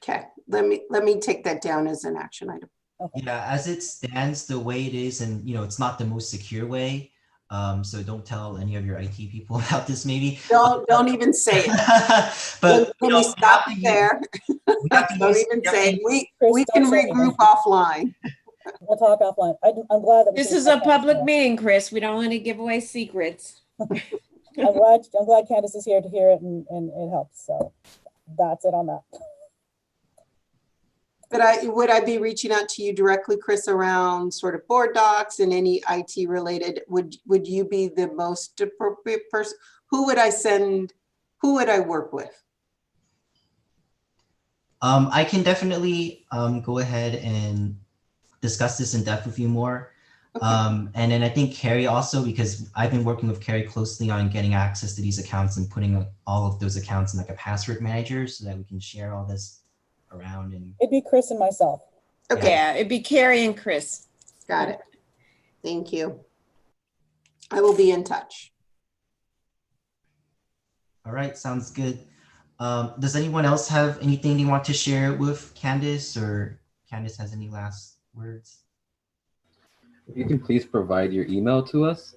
[SPEAKER 8] Okay, let me take that down as an action item.
[SPEAKER 7] Okay.
[SPEAKER 1] Yeah, as it stands, the way it is, and it's not the most secure way. So don't tell any of your IT people about this. Maybe
[SPEAKER 8] don't even say it. But let me stop you there. Don't even say it. We can regroup offline.
[SPEAKER 7] We'll talk offline. I'm glad that
[SPEAKER 13] this is a public meeting, Chris. We don't want to give away secrets.
[SPEAKER 7] I'm glad Candace is here to hear it and it helps. So that's it on that.
[SPEAKER 8] But would I be reaching out to you directly, Chris, around sort of board docs and any IT related? Would you be the most appropriate person? Who would I send? Who would I work with?
[SPEAKER 1] I can definitely go ahead and discuss this in depth with you more.
[SPEAKER 8] Okay.
[SPEAKER 1] And then I think Carrie also, because I've been working with Carrie closely on getting access to these accounts and putting all of those accounts in like a password manager so that we can share all this around. And
[SPEAKER 7] it'd be Chris and myself.
[SPEAKER 8] Okay.
[SPEAKER 13] Yeah, it'd be Carrie and Chris.
[SPEAKER 8] Got it. Thank you. I will be in touch.
[SPEAKER 1] All right, sounds good. Does anyone else have anything they want to share with Candace, or Candace has any last words?
[SPEAKER 9] If you can please provide your email to us,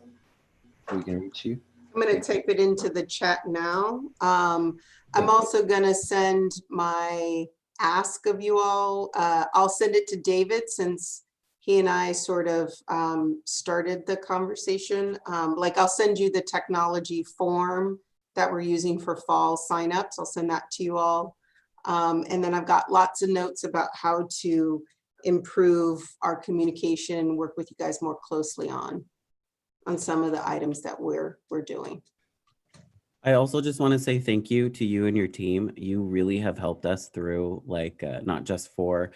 [SPEAKER 9] so we can reach you.
[SPEAKER 8] I'm going to type it into the chat now. I'm also going to send my ask of you all. I'll send it to David since he and I sort of started the conversation. Like I'll send you the technology form that we're using for fall signups. I'll send that to you all. And then I've got lots of notes about how to improve our communication, work with you guys more closely on some of the items that we're doing.
[SPEAKER 12] I also just want to say thank you to you and your team. You really have helped us through, like, not just for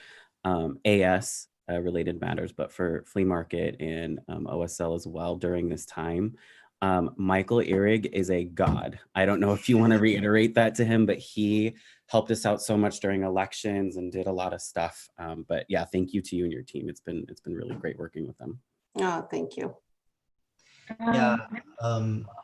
[SPEAKER 12] AS related matters, but for flea market and OSL as well during this time. Michael Ihrig is a god. I don't know if you want to reiterate that to him, but he helped us out so much during elections and did a lot of stuff. But yeah, thank you to you and your team. It's been really great working with them.
[SPEAKER 8] Oh, thank you.
[SPEAKER 1] Yeah,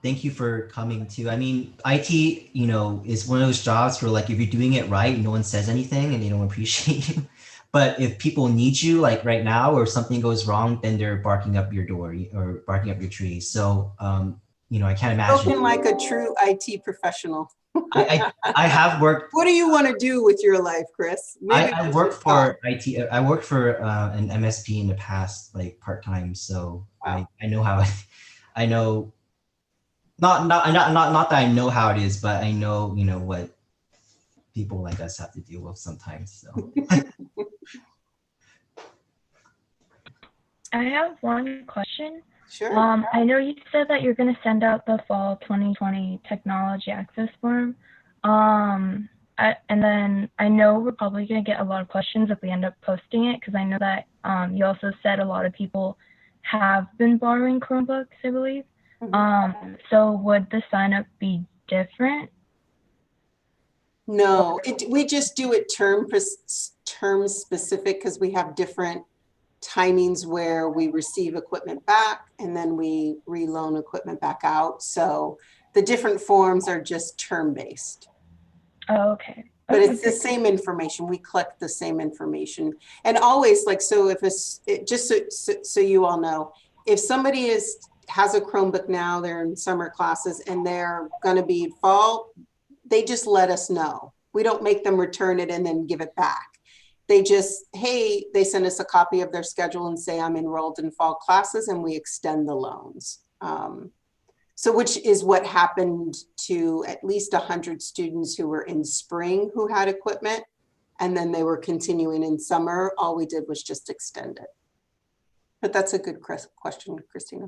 [SPEAKER 1] thank you for coming too. I mean, IT, is one of those jobs where like if you're doing it right, no one says anything and they don't appreciate you. But if people need you, like right now, or something goes wrong, then they're barking up your door or barking up your tree. So, I can't imagine.
[SPEAKER 8] Spoken like a true IT professional.
[SPEAKER 1] I have worked.
[SPEAKER 8] What do you want to do with your life, Chris?
[SPEAKER 1] I worked for IT. I worked for an MSP in the past, like part-time. So wow. I know how. I know. Not that I know how it is, but I know what people like us have to deal with sometimes. So.
[SPEAKER 2] I have one question.
[SPEAKER 8] Sure.
[SPEAKER 2] I know you said that you're going to send out the fall 2020 technology access form. And then I know we're probably going to get a lot of questions if we end up posting it, because I know that you also said a lot of people have been borrowing Chromebooks, I believe. Mm-hmm. So would the sign up be different?
[SPEAKER 8] No, we just do it term specific because we have different timings where we receive equipment back and then we reloan equipment back out. So the different forms are just term based.
[SPEAKER 2] Oh, okay.
[SPEAKER 8] But it's the same information. We collect the same information. And always, like, so if so you all know, if somebody has a Chromebook now, they're in summer classes and they're going to be fall, they just let us know. We don't make them return it and then give it back. They just, hey, they send us a copy of their schedule and say, I'm enrolled in fall classes, and we extend the loans. So which is what happened to at least 100 students who were in spring who had equipment, and then they were continuing in summer. All we did was just extend it. But that's a good question, Christina.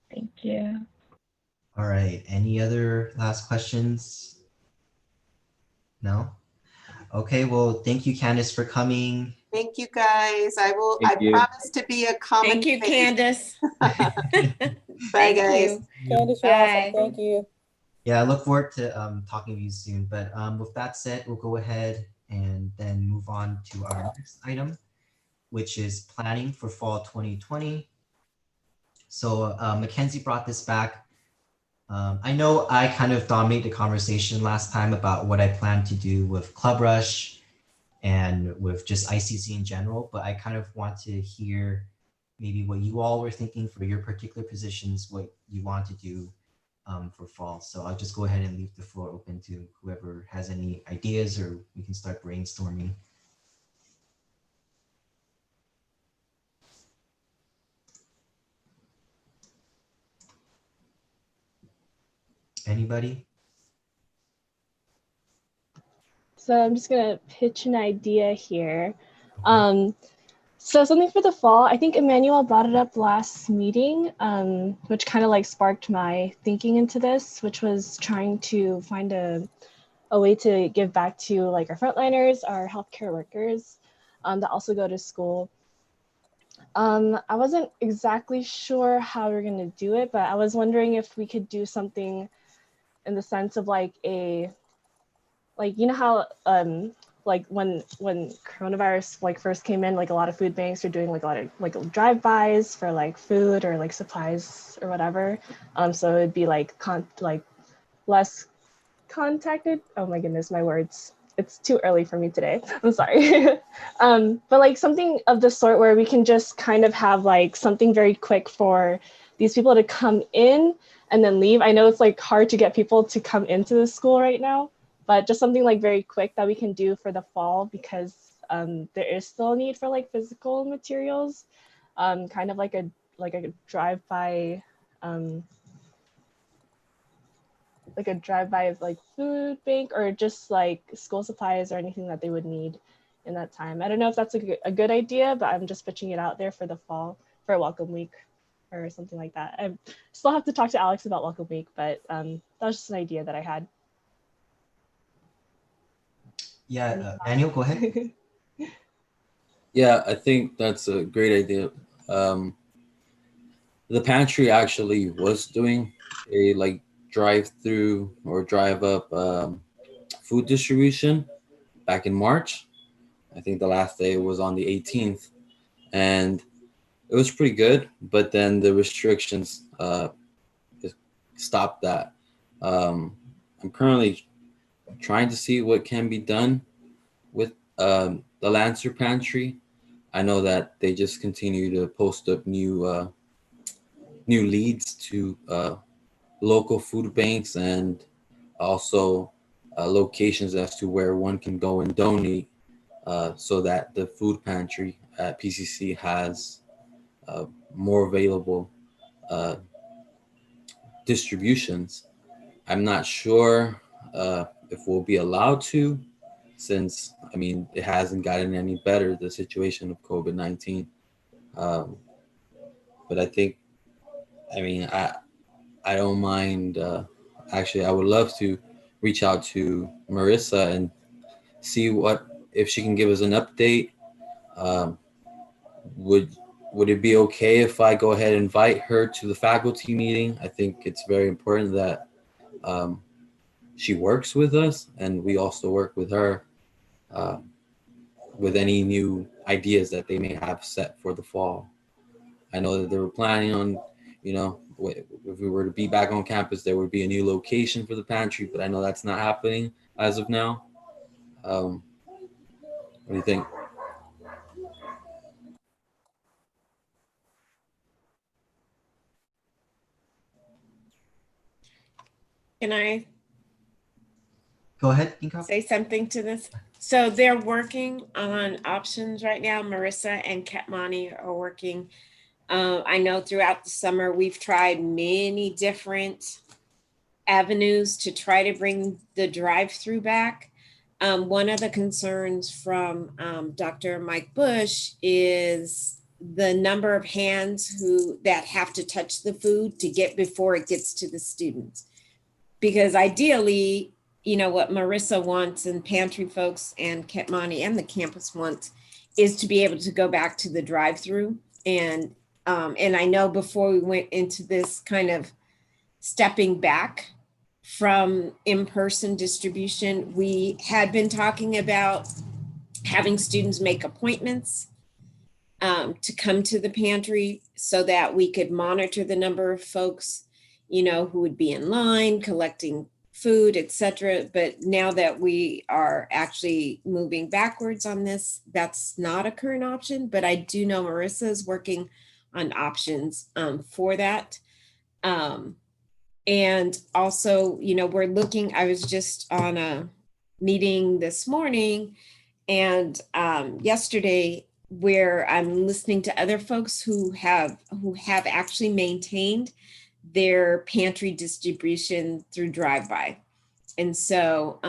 [SPEAKER 2] Thank you.
[SPEAKER 1] All right, any other last questions? No? Okay, well, thank you, Candace, for coming.
[SPEAKER 8] Thank you, guys. I promise to be a common
[SPEAKER 13] Thank you,
[SPEAKER 8] face.
[SPEAKER 13] Candace.
[SPEAKER 8] Bye, guys.
[SPEAKER 7] Candace, you're awesome. Thank you.
[SPEAKER 1] Yeah, I look forward to talking to you soon. But with that said, we'll go ahead and then move on to our next item, which is planning for fall 2020. So Mackenzie brought this back. I know I kind of dominated the conversation last time about what I plan to do with Club Rush and with just ICC in general, but I kind of want to hear maybe what you all were thinking for your particular positions, what you want to do for fall. So I'll just go ahead and leave the floor open to whoever has any ideas, or we can start brainstorming. Anybody?
[SPEAKER 10] So I'm just gonna pitch an idea here. So something for the fall, I think Emmanuel brought it up last meeting, which kind of like sparked my thinking into this, which was trying to find a way to give back to like our frontliners, our healthcare workers that also go to school. I wasn't exactly sure how we're gonna do it, but I was wondering if we could do something in the sense of like you know how like when coronavirus like first came in, like a lot of food banks are doing like a lot of like drive-bys for like food or like supplies or whatever. So it'd be like less contacted. Oh my goodness, my words. It's too early for me today. I'm sorry. But like something of the sort where we can just kind of have like something very quick for these people to come in and then leave. I know it's like hard to get people to come into the school right now, but just something like very quick that we can do for the fall, because there is still a need for like physical materials, kind of like a drive-by, of like food bank or just like school supplies or anything that they would need in that time. I don't know if that's a good idea, but I'm just pitching it out there for the fall for a welcome week or something like that. I still have to talk to Alex about welcome week, but that was just an idea that I had.
[SPEAKER 1] Yeah, Daniel, go ahead.
[SPEAKER 9] Yeah, I think that's a great idea. The pantry actually was doing a like drive-through or drive-up food distribution back in March. I think the last day was on the 18th, and it was pretty good. But then the restrictions stopped that. I'm currently trying to see what can be done with the Lancer Pantry. I know that they just continue to post up new leads to local food banks and also locations as to where one can go and donate, so that the food pantry at PCC has more available distributions. I'm not sure if we'll be allowed to, since I mean it hasn't gotten any better, the situation of COVID-19. But I think, I mean, I don't mind. Actually, I would love to reach out to Marissa and see if she can give us an update. Would it be okay if I go ahead and invite her to the faculty meeting? I think it's very important that she works with us and we also work with her with any new ideas that they may have set for the fall. I know that they were planning on, if we were to be back on campus, there would be a new location for the pantry, but I know that's not happening as of now. What do you think?
[SPEAKER 13] Can I
[SPEAKER 1] Go ahead, Inka.
[SPEAKER 13] say something to this? So they're working on options right now. Marissa and Katmani are working. I know throughout the summer, we've tried many different avenues to try to bring the drive-through back. One of the concerns from Dr. Mike Bush is the number of hands that have to touch the food to get before it gets to the students. Because ideally, what Marissa wants and pantry folks and Katmani and the campus wants is to be able to go back to the drive-through. And I know before we went into this kind of stepping back from in-person distribution, we had been talking about having students make appointments to come to the pantry so that we could monitor the number of folks, who would be in line collecting food, etc. But now that we are actually moving backwards on this, that's not a current option. But I do know Marissa is working on options for that. And also, we're looking, I was just on a meeting this morning and yesterday where I'm listening to other folks who have actually maintained their pantry distribution through drive-by. And so,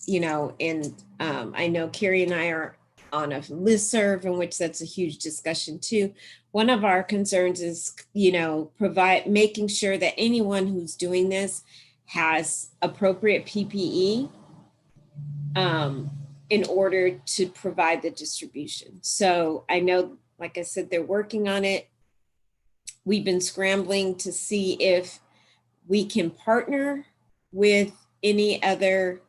[SPEAKER 13] you know, and I know Carrie and I are on a listserv in which that's a huge discussion too. One of our concerns is, you know, making sure that anyone who's doing this has appropriate PPE in order to provide the distribution. So I know, like I said, they're working on it. We've been scrambling to see if we can partner with any other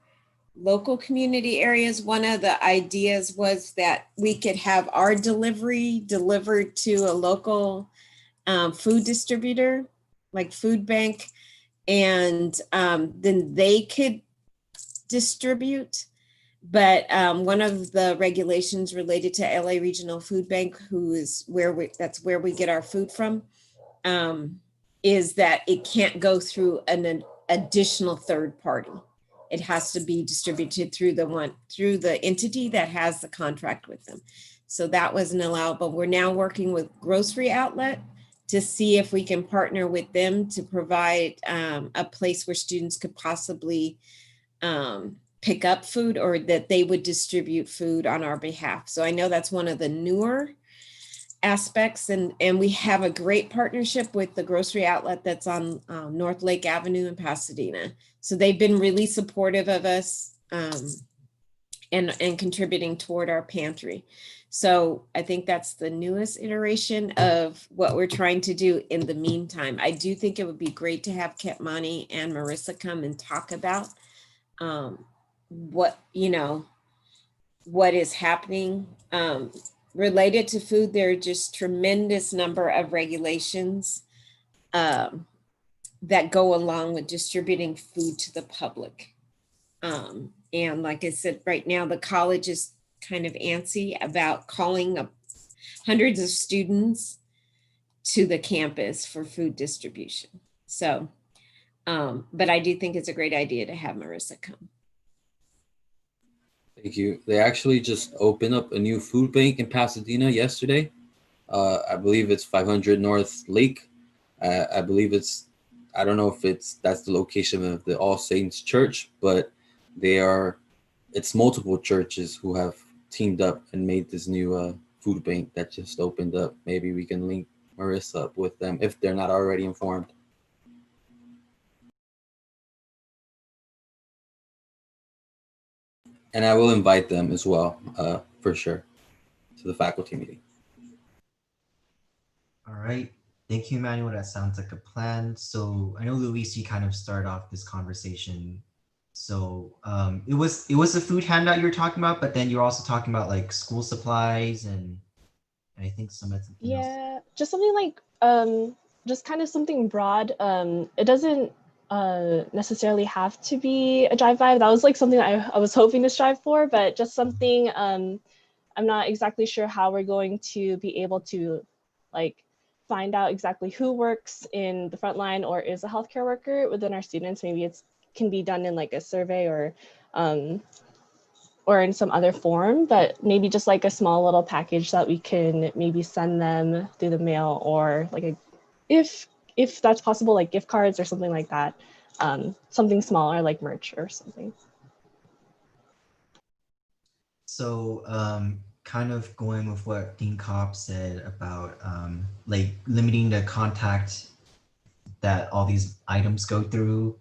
[SPEAKER 13] local community areas. One of the ideas was that we could have our delivery delivered to a local food distributor, like food bank, and then they could distribute. But one of the regulations related to LA Regional Food Bank, that's where we get our food from, is that it can't go through an additional third party. It has to be distributed through the entity that has the contract with them. So that wasn't allowable. We're now working with Grocery Outlet to see if we can partner with them to provide a place where students could possibly pick up food, or that they would distribute food on our behalf. So I know that's one of the newer aspects, and we have a great partnership with the Grocery Outlet that's on North Lake Avenue in Pasadena. So they've been really supportive of us and contributing toward our pantry. So I think that's the newest iteration of what we're trying to do in the meantime. I do think it would be great to have Ketmani and Marissa come and talk about what is happening related to food. There are just tremendous number of regulations that go along with distributing food to the public. And like I said, right now the college is kind of antsy about calling up hundreds of students to the campus for food distribution. So, but I do think it's a great idea to have Marissa come.
[SPEAKER 9] Thank you. They actually just opened up a new food bank in Pasadena yesterday. I believe it's 500 North Lake. I believe I don't know if that's the location of the All Saints Church, but it's multiple churches who have teamed up and made this new food bank that just opened up. Maybe we can link Marissa up with them if they're not already informed. And I will invite them as well, for sure, to the faculty meeting.
[SPEAKER 1] All right. Thank you, Emmanuel. That sounds like a plan. So I know, Luis, you kind of started off this conversation. So it was a food handout you were talking about, but then you're also talking about like school supplies and I think something else.
[SPEAKER 10] Just something like just kind of something broad. It doesn't necessarily have to be a drive-by. That was like something I was hoping to strive for, but just something I'm not exactly sure how we're going to be able to like find out exactly who works in the front line or is a healthcare worker within our students. Maybe it can be done in like a survey or in some other form, but maybe just like a small little package that we can maybe send them through the mail, or like if that's possible, like gift cards or something like that, something smaller like merch or something.
[SPEAKER 1] So kind of going with what Dean Kopp said about like limiting the contact that all these items go through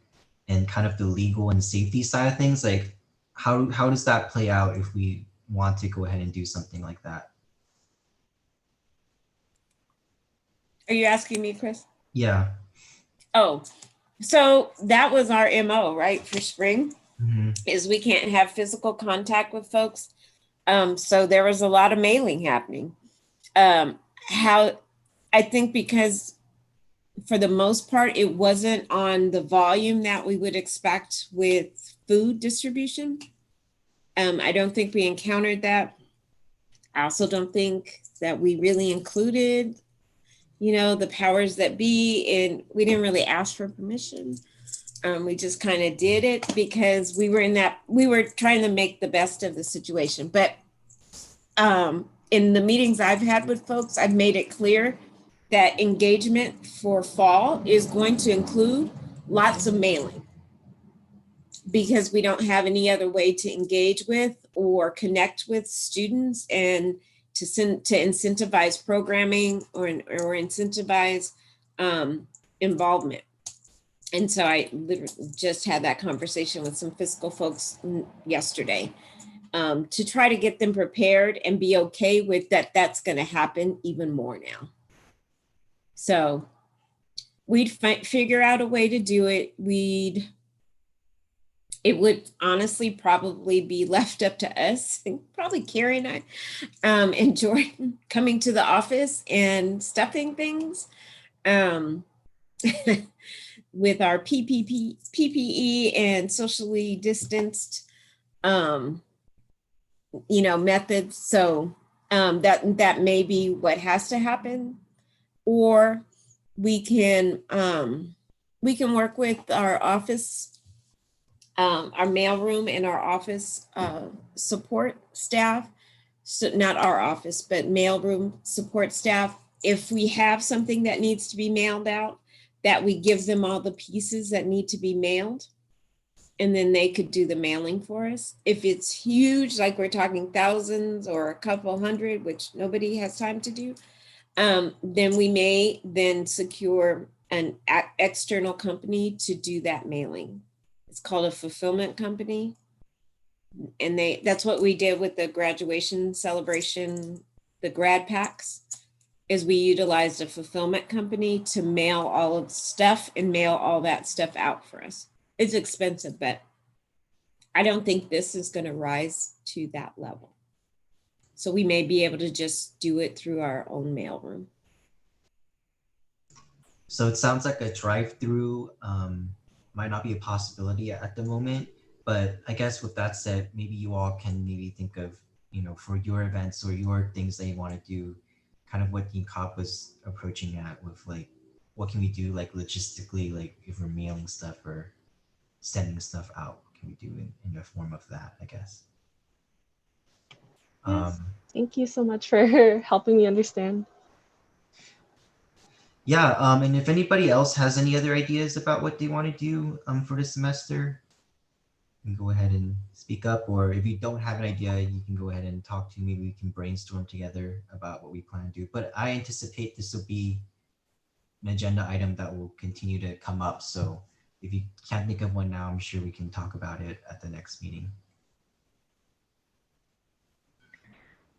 [SPEAKER 1] and kind of the legal and safety side of things, like how does that play out if we want to go ahead and do something like that?
[SPEAKER 13] Are you asking me, Chris?
[SPEAKER 1] Yeah.
[SPEAKER 13] Oh, so that was our MO, right, for spring, is we can't have physical contact with folks. So there was a lot of mailing happening. I think because for the most part, it wasn't on the volume that we would expect with food distribution. I don't think we encountered that. I also don't think that we really included the powers that be, and we didn't really ask for permission. We just kind of did it because we were trying to make the best of the situation. But in the meetings I've had with folks, I've made it clear that engagement for fall is going to include lots of mailing, because we don't have any other way to engage with or connect with students and to incentivize programming or incentivize involvement. And so I literally just had that conversation with some fiscal folks yesterday to try to get them prepared and be okay with that. That's going to happen even more now. So we'd figure out a way to do it. It would honestly probably be left up to us, and probably Carrie and I and Jordan coming to the office and stuffing things with our PPE and socially distanced, methods. So that may be what has to happen, or we can work with our office. Our mailroom and our office support staff, so not our office, but mailroom support staff. If we have something that needs to be mailed out, that we give them all the pieces that need to be mailed, and then they could do the mailing for us. If it's huge, like we're talking thousands or a couple hundred, which nobody has time to do, then we may then secure an external company to do that mailing. It's called a fulfillment company. And that's what we did with the graduation celebration, the grad packs, is we utilized a fulfillment company to mail all of the stuff and mail all that stuff out for us. It's expensive, but I don't think this is going to rise to that level. So we may be able to just do it through our own mailroom.
[SPEAKER 1] So it sounds like a drive-through might not be a possibility at the moment, but I guess with that said, maybe you all can maybe think of, for your events or your things that you want to do, kind of what Dean Cobb was approaching at with like, what can we do like logistically, like if we're mailing stuff or sending stuff out, what can we do in the form of that, I guess.
[SPEAKER 10] Yes. Thank you so much for helping me understand.
[SPEAKER 1] Yeah, and if anybody else has any other ideas about what they want to do for this semester, you can go ahead and speak up, or if you don't have an idea, you can go ahead and talk to me. Maybe we can brainstorm together about what we plan to do. But I anticipate this will be an agenda item that will continue to come up. So if you can't think of one now, I'm sure we can talk about it at the next meeting.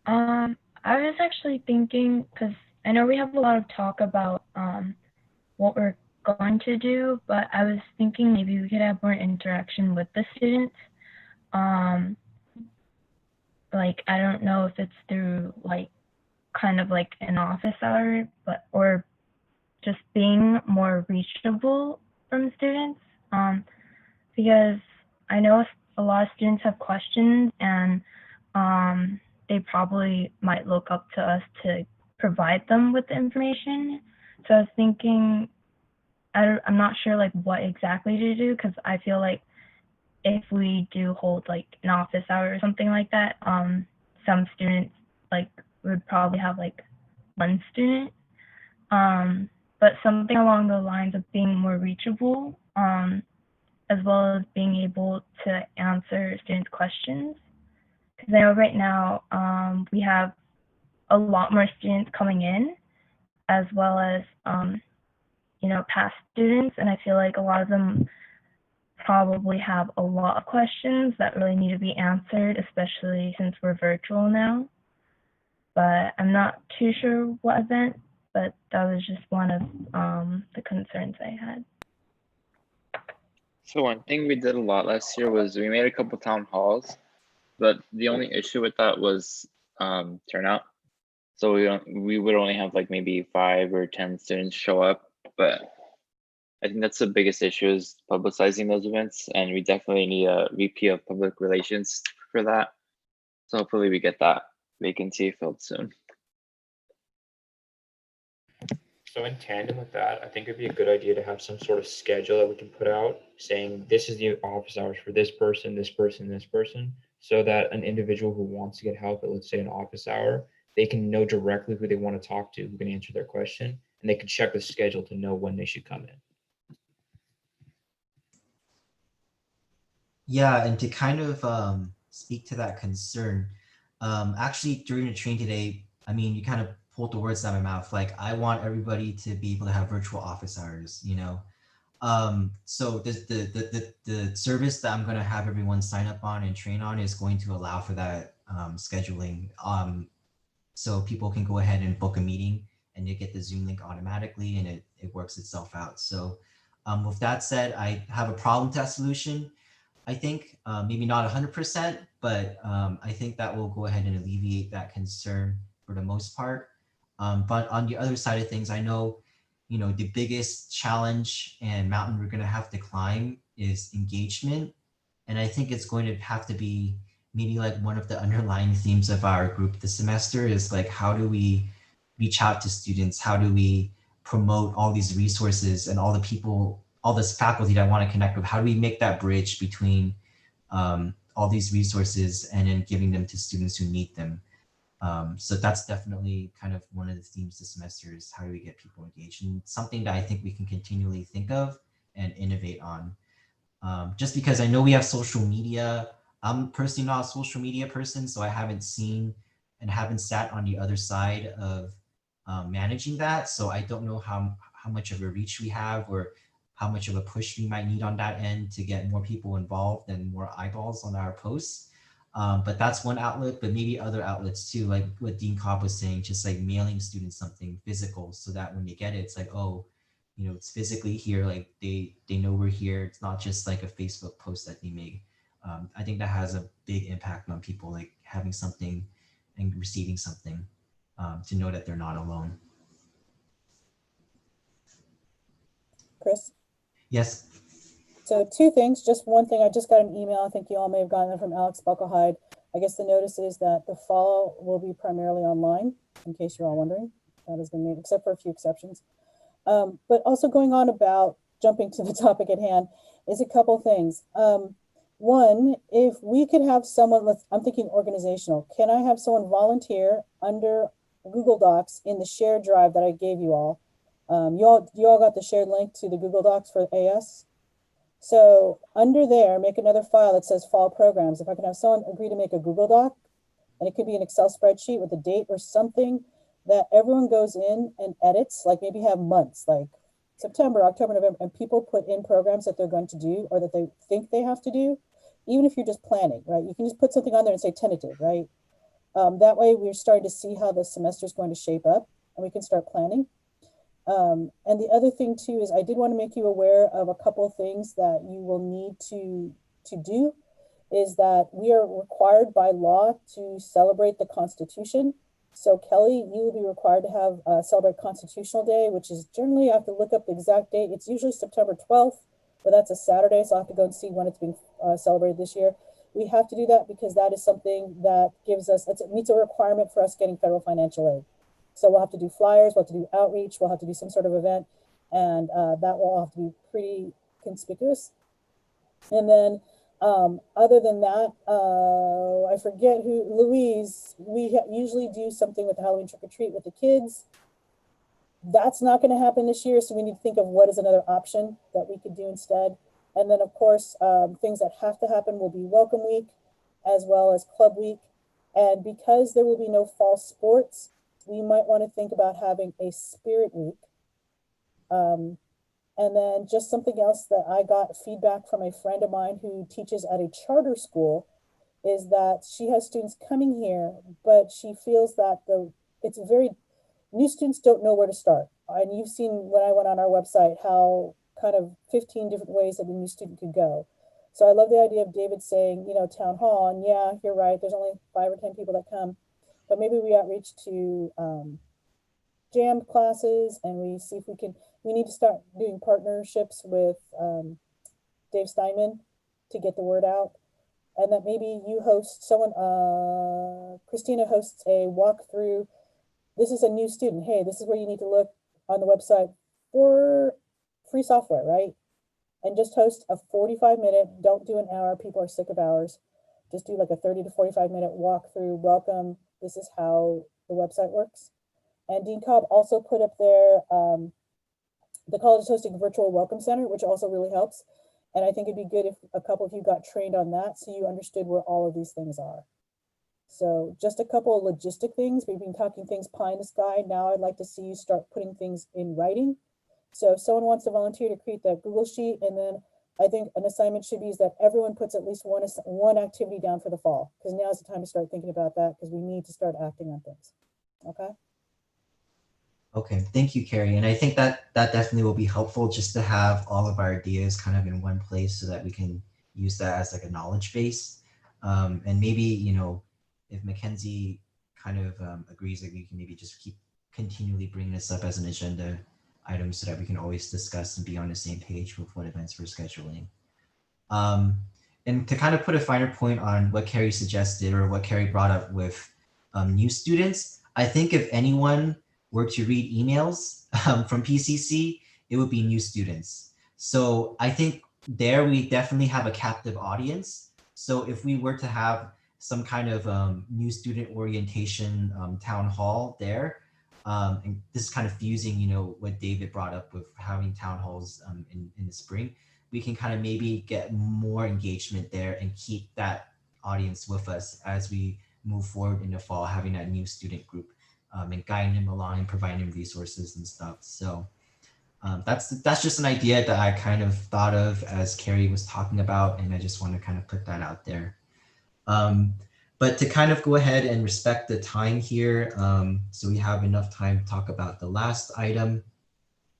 [SPEAKER 2] I was actually thinking, because I know we have a lot of talk about what we're going to do, but I was thinking maybe we could have more interaction with the students. Like, I don't know if it's through like kind of like an office hour, or just being more reachable from students. Because I know a lot of students have questions, and they probably might look up to us to provide them with the information. So I was thinking, I'm not sure like what exactly to do, because I feel like if we do hold like an office hour or something like that, some students like would probably have like one student, but something along the lines of being more reachable, as well as being able to answer students' questions. Because I know right now we have a lot more students coming in, as well as past students, and I feel like a lot of them probably have a lot of questions that really need to be answered, especially since we're virtual now. But I'm not too sure what event, but that was just one of the concerns I had.
[SPEAKER 4] So one thing we did a lot last year was we made a couple town halls, but the only issue with that was turnout. So we would only have like maybe 5 or 10 students show up, but I think that's the biggest issue, is publicizing those events, and we definitely need a VP of public relations for that. So hopefully we get that vacancy filled soon.
[SPEAKER 11] So in tandem with that, I think it'd be a good idea to have some sort of schedule that we can put out saying this is the office hours for this person, this person, this person, so that an individual who wants to get help at, let's say, an office hour, they can know directly who they want to talk to, who can answer their question, and they can check the schedule to know when they should come in.
[SPEAKER 1] Yeah, and to kind of speak to that concern, actually during the train today, I mean, you kind of pulled the words out of my mouth. Like, I want everybody to be able to have virtual office hours, you know? So the service that I'm going to have everyone sign up on and train on is going to allow for that scheduling. So people can go ahead and book a meeting and you get the Zoom link automatically and it works itself out. So with that said, I have a problem to that solution. I think maybe not 100%, but I think that will go ahead and alleviate that concern for the most part. But on the other side of things, I know, you know, the biggest challenge and mountain we're going to have to climb is engagement. And I think it's going to have to be maybe like one of the underlying themes of our group this semester is like, how do we reach out to students? How do we promote all these resources and all the people, all this faculty that want to connect with? How do we make that bridge between all these resources and then giving them to students who need them? So that's definitely kind of one of the themes this semester is how do we get people engaged, and something that I think we can continually think of and innovate on. Just because I know we have social media. I'm personally not a social media person, so I haven't seen and haven't sat on the other side of managing that. So I don't know how much of a reach we have or how much of a push we might need on that end to get more people involved and more eyeballs on our posts. But that's one outlet, but maybe other outlets too, like what Dean Cobb was saying, just like mailing students something physical so that when they get it, it's like, oh, you know, it's physically here, like they know we're here. It's not just like a Facebook post that they make. I think that has a big impact on people, like having something and receiving something to know that they're not alone.
[SPEAKER 7] Chris?
[SPEAKER 1] Yes.
[SPEAKER 7] So two things, just one thing, I just got an email, I think you all may have gotten it from Alex Buckelhide. I guess the notice is that the fall will be primarily online, in case you're all wondering. That has been made, except for a few exceptions. But also going on about jumping to the topic at hand is a couple things. One, if we could have someone, I'm thinking organizational, can I have someone volunteer under Google Docs in the shared drive that I gave you all? You all got the shared link to the Google Docs for AS? So under there, make another file that says fall programs. If I can have someone agree to make a Google Doc, and it could be an Excel spreadsheet with a date or something that everyone goes in and edits, like maybe have months, like September, October, November, and people put in programs that they're going to do or that they think they have to do, even if you're just planning, right? You can just put something on there and say tentative, right? That way we're starting to see how the semester is going to shape up and we can start planning. And the other thing too is I did want to make you aware of a couple of things that you will need to do is that we are required by law to celebrate the Constitution. So Kelly, you will be required to have celebrate Constitutional Day, which is generally, I have to look up the exact date. It's usually September 12th, but that's a Saturday. So I'll have to go and see when it's being celebrated this year. We have to do that because that is something that gives us, it meets a requirement for us getting federal financial aid. So we'll have to do flyers, we'll have to do outreach, we'll have to do some sort of event, and that will have to be pretty conspicuous. And then other than that, I forget who, Louise, we usually do something with the Halloween trick or treat with the kids. That's not going to happen this year, so we need to think of what is another option that we could do instead. And then of course, things that have to happen will be Welcome Week as well as Club Week. And because there will be no fall sports, we might want to think about having a Spirit Week. And then just something else that I got feedback from a friend of mine who teaches at a charter school is that she has students coming here, but she feels that it's very, new students don't know where to start. And you've seen when I went on our website, how kind of 15 different ways that a new student could go. So I love the idea of David saying, you know, town hall, and yeah, you're right, there's only 5 or 10 people that come, but maybe we outreach to jam classes and we see if we need to start doing partnerships with Dave Steinman to get the word out. And that maybe you host someone, Christina hosts a walkthrough. This is a new student. Hey, this is where you need to look on the website for free software, right? And just host a 45-minute, don't do an hour, people are sick of hours. Just do like a 30 to 45-minute walkthrough, welcome, this is how the website works. And Dean Cobb also put up there, the college is hosting a virtual welcome center, which also really helps. And I think it'd be good if a couple of you got trained on that so you understood where all of these things are. So just a couple of logistic things. We've been talking things pie in the sky. Now I'd like to see you start putting things in writing. So if someone wants to volunteer to create that Google Sheet, and then I think an assignment should be is that everyone puts at least one activity down for the fall, because now is the time to start thinking about that, because we need to start acting on things. Okay.
[SPEAKER 1] Okay, thank you, Carrie. And I think that definitely will be helpful just to have all of our ideas kind of in one place so that we can use that as like a knowledge base. And maybe, you know, if Mackenzie kind of agrees that we can maybe just keep continually bringing this up as an agenda item so that we can always discuss and be on the same page with what events we're scheduling. And to kind of put a finer point on what Carrie suggested or what Carrie brought up with new students, I think if anyone were to read emails from PCC, it would be new students. So I think there we definitely have a captive audience. So if we were to have some kind of new student orientation town hall there, and this is kind of fusing, you know, what David brought up with having town halls in the spring, we can kind of maybe get more engagement there and keep that audience with us as we move forward in the fall, having that new student group. And guiding them along and providing them resources and stuff. So that's just an idea that I kind of thought of as Carrie was talking about, and I just want to kind of put that out there. But to kind of go ahead and respect the time here, so we have enough time to talk about the last item.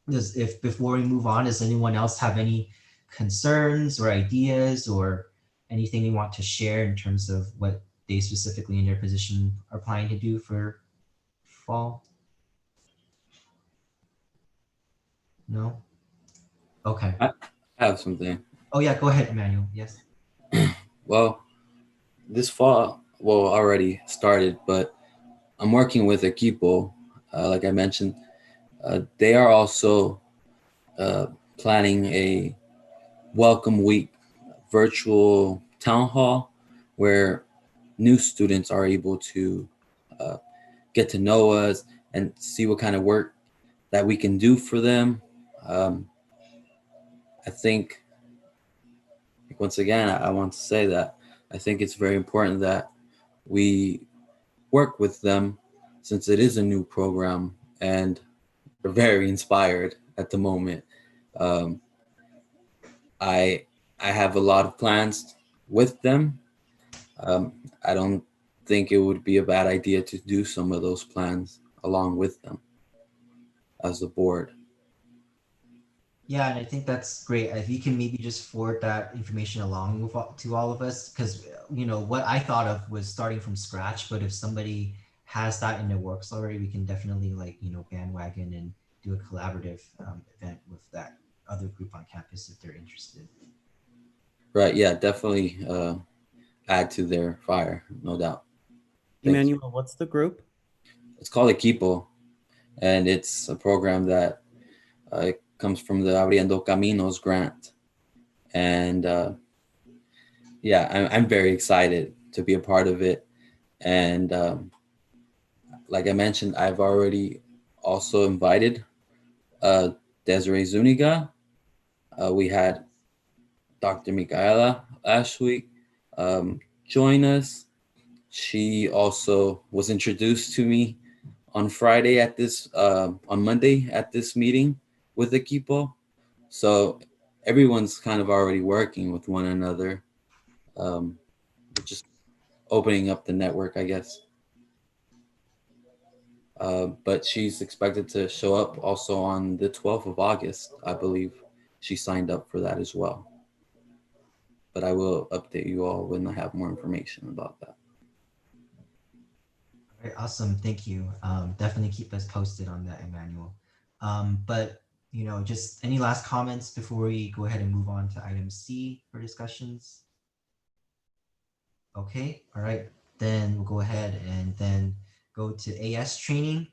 [SPEAKER 1] Before we move on, does anyone else have any concerns or ideas or anything they want to share in terms of what they specifically in their position are planning to do for fall? No? Okay.
[SPEAKER 9] I have something.
[SPEAKER 1] Oh yeah, go ahead, Emmanuel. Yes.
[SPEAKER 9] Well, this fall, well, already started, but I'm working with Equipo, like I mentioned. They are also planning a welcome week virtual town hall where new students are able to get to know us and see what kind of work that we can do for them. I think, once again, I want to say that I think it's very important that we work with them since it is a new program and we're very inspired at the moment. I have a lot of plans with them. I don't think it would be a bad idea to do some of those plans along with them as a board.
[SPEAKER 1] Yeah, and I think that's great. If you can maybe just forward that information along with, to all of us, because you know what I thought of was starting from scratch. But if somebody has that in their works already, we can definitely bandwagon and do a collaborative event with that other group on campus if they're interested.
[SPEAKER 9] Right. Yeah. Definitely add to their fire, no doubt.
[SPEAKER 12] Emmanuel, what's the group?
[SPEAKER 9] It's called Equipo, and it's a program that comes from the Abriendo Caminos grant. And yeah, I'm very excited to be a part of it. And like I mentioned, I've already also invited Desiree Zuniga. We had Dr. Micaela last week join us. She also was introduced to me on Friday at this, on Monday at this meeting with Equipo. So everyone's kind of already working with one another, just opening up the network, I guess. But she's expected to show up also on the 12th of August, I believe. She signed up for that as well. But I will update you all when I have more information about that.
[SPEAKER 1] All right, awesome, thank you. Definitely keep us posted on that, Emmanuel. But you know, just any last comments before we go ahead and move on to item C for discussions? Okay, all right, then we'll go ahead and then go to AS training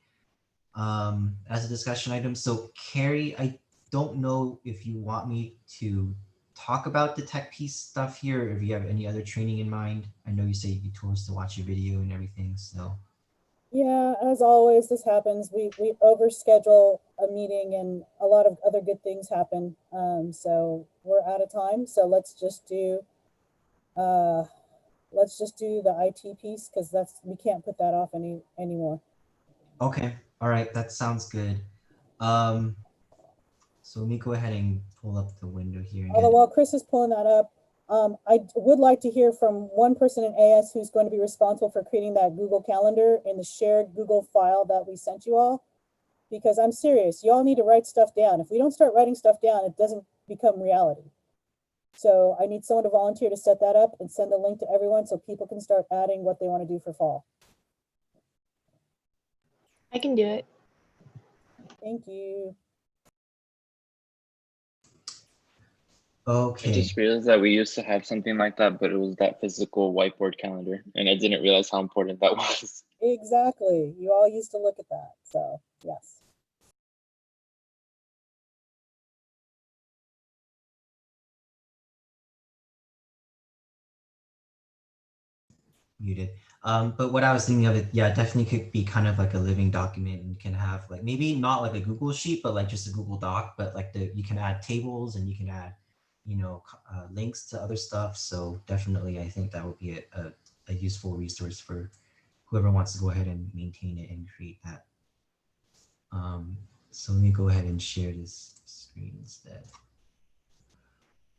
[SPEAKER 1] as a discussion item. So Carrie, I don't know if you want me to talk about the tech piece stuff here, or if you have any other training in mind. I know you say you told us to watch your video and everything, so.
[SPEAKER 7] Yeah, as always, this happens. We overschedule a meeting and a lot of other good things happen. So we're out of time. So let's just do the IT piece because we can't put that off anymore.
[SPEAKER 1] Okay, all right, that sounds good. Um, so let me go ahead and pull up the window here and
[SPEAKER 7] Although
[SPEAKER 1] get.
[SPEAKER 7] while Chris is pulling that up, I would like to hear from one person in AS who's going to be responsible for creating that Google Calendar in the shared Google file that we sent you all. Because I'm serious, you all need to write stuff down. If we don't start writing stuff down, it doesn't become reality. So I need someone to volunteer to set that up and send the link to everyone so people can start adding what they want to do for fall.
[SPEAKER 10] I can do it.
[SPEAKER 7] Thank you.
[SPEAKER 4] I
[SPEAKER 1] Okay.
[SPEAKER 4] just realized that we used to have something like that, but it was that physical whiteboard calendar, and I didn't realize how important that was.
[SPEAKER 7] Exactly. You all used to look at that. So yes.
[SPEAKER 1] Muted. But what I was thinking of it, yeah, definitely could be kind of like a living document and can have like maybe not like a Google sheet, but like just a Google Doc. But like you can add tables and you can add, links to other stuff. So definitely, I think that would be a useful resource for whoever wants to go ahead and maintain it and create that. So let me go ahead and share this screen instead.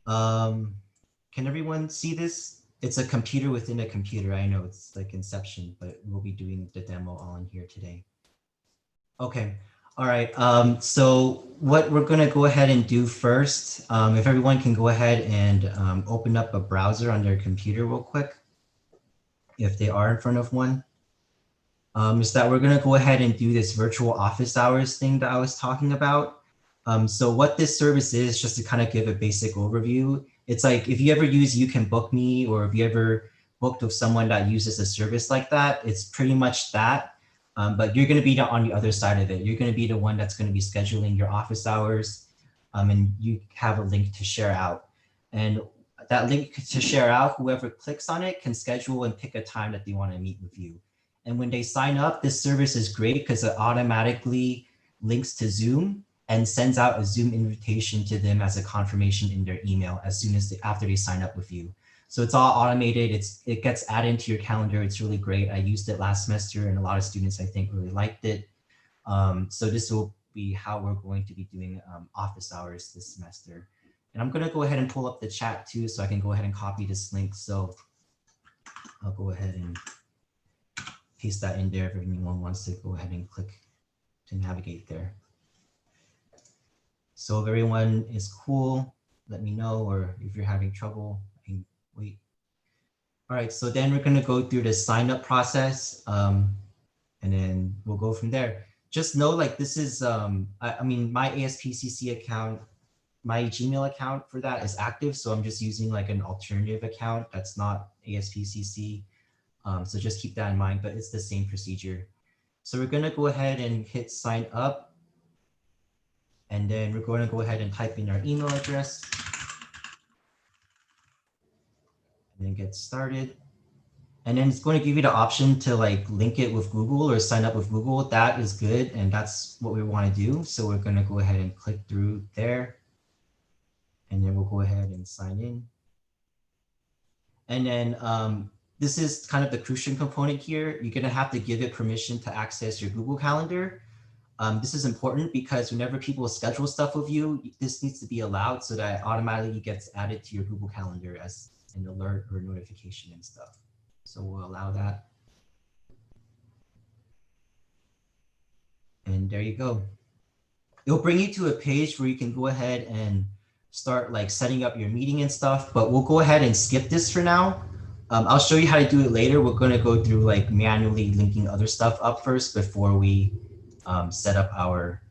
[SPEAKER 1] Can everyone see this? It's a computer within a computer. I know it's like Inception, but we'll be doing the demo all in here today. Okay, all right. So what we're gonna go ahead and do first, if everyone can go ahead and open up a browser on their computer real quick, if they are in front of one, is that we're gonna go ahead and do this virtual office hours thing that I was talking about. So what this service is, just to kind of give a basic overview, it's like if you ever use You Can Book Me, or if you ever booked with someone that uses a service like that, it's pretty much that. But you're going to be on the other side of it. You're going to be the one that's going to be scheduling your office hours, and you have a link to share out. And that link to share out, whoever clicks on it can schedule and pick a time that they want to meet with you. And when they sign up, this service is great because it automatically links to Zoom and sends out a Zoom invitation to them as a confirmation in their email as soon as after they sign up with you. So it's all automated. It gets added into your calendar. It's really great. I used it last semester and a lot of students I think really liked it. So this will be how we're going to be doing office hours this semester. And I'm gonna go ahead and pull up the chat too, so I can go ahead and copy this link. So I'll go ahead and paste that in there if anyone wants to go ahead and click to navigate there. So if everyone is cool, let me know, or if you're having trouble, I can wait. All right, so then we're gonna go through the sign up process, and then we'll go from there. Just know, like, this is, I mean, my ASPCC account, my Gmail account for that is active, so I'm just using like an alternative account that's not ASPCC. So just keep that in mind, but it's the same procedure. So we're gonna go ahead and hit sign up. And then we're going to go ahead and type in our email address. And then get started. And then it's going to give you the option to like link it with Google or sign up with Google. That is good. And that's what we want to do. So we're going to go ahead and click through there. And then we'll go ahead and sign in. And then this is kind of the crucial component here. You're going to have to give it permission to access your Google Calendar. This is important because whenever people schedule stuff with you, this needs to be allowed so that it automatically gets added to your Google Calendar as an alert or notification and stuff. So we'll allow that. And there you go. It'll bring you to a page where you can go ahead and start like setting up your meeting and stuff, but we'll go ahead and skip this for now. I'll show you how to do it later. We're going to go through like manually linking other stuff up first before we set up our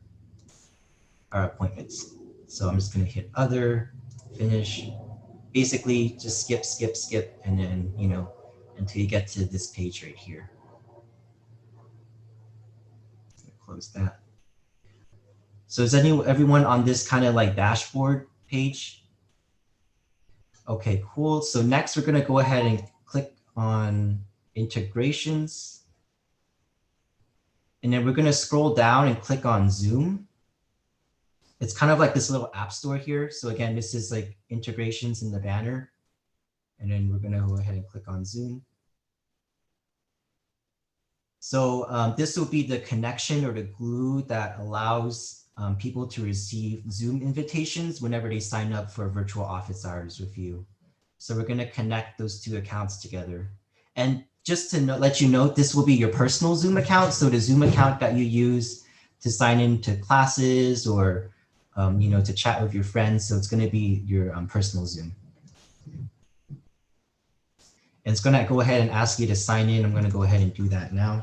[SPEAKER 1] appointments. So I'm just going to hit other, finish, basically just skip, and then, until you get to this page right here. Close that. So is everyone on this kind of like dashboard page? Okay, cool. So next we're going to go ahead and click on integrations. And then we're gonna scroll down and click on Zoom. It's kind of like this little app store here. So again, this is like integrations in the banner. And then we're gonna go ahead and click on Zoom. So this will be the connection or the glue that allows people to receive Zoom invitations whenever they sign up for virtual office hours with you. So we're gonna connect those two accounts together. And just to let you know, this will be your personal Zoom account. So the Zoom account that you use to sign into classes or to chat with your friends. So it's gonna be your personal Zoom. And it's gonna go ahead and ask you to sign in. I'm gonna go ahead and do that now.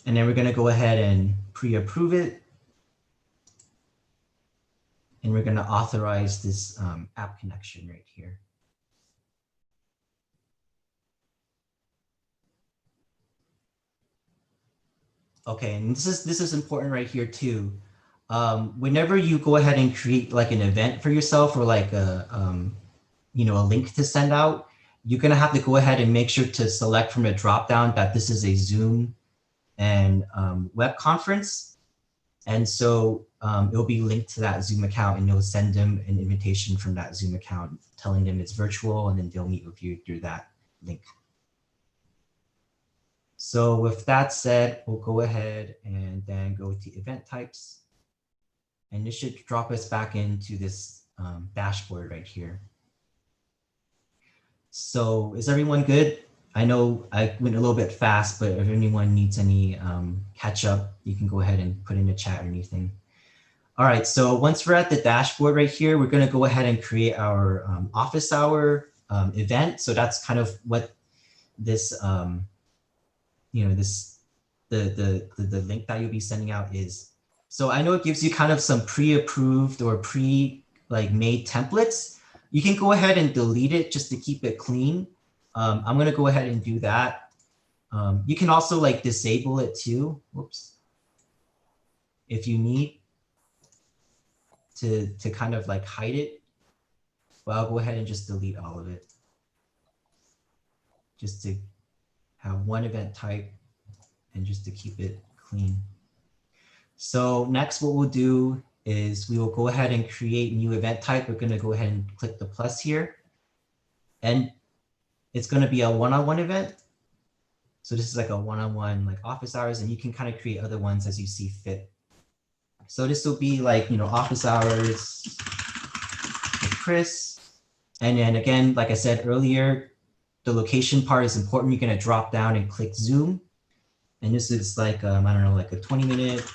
[SPEAKER 1] And then we're gonna go ahead and pre-approve it. And we're gonna authorize this app connection right here. Okay, and this is important right here too. Whenever you go ahead and create like an event for yourself or like a link to send out, you're gonna have to go ahead and make sure to select from a dropdown that this is a Zoom and web conference. And so it'll be linked to that Zoom account and you'll send them an invitation from that Zoom account telling them it's virtual and then they'll meet with you through that link. So with that said, we'll go ahead and then go to event types. And this should drop us back into this dashboard right here. So is everyone good? I know I went a little bit fast, but if anyone needs any catch up, you can go ahead and put in the chat or anything. All right, so once we're at the dashboard right here, we're gonna go ahead and create our office hour event. So that's kind of what this, the link that you'll be sending out is. So I know it gives you kind of some pre-approved or made templates. You can go ahead and delete it just to keep it clean. I'm gonna go ahead and do that. You can also like disable it too, whoops, if you need to kind of like hide it. But I'll go ahead and just delete all of it. Just to have one event type and just to keep it clean. So next what we'll do is we will go ahead and create new event type. We're gonna go ahead and click the plus here. And it's going to be a one-on-one event. So this is like a one-on-one like office hours, and you can kind of create other ones as you see fit. So this will be like, office hours with Chris. And then again, like I said earlier, the location part is important. You're going to drop down and click Zoom. And this is like, I don't know, like a 20-minute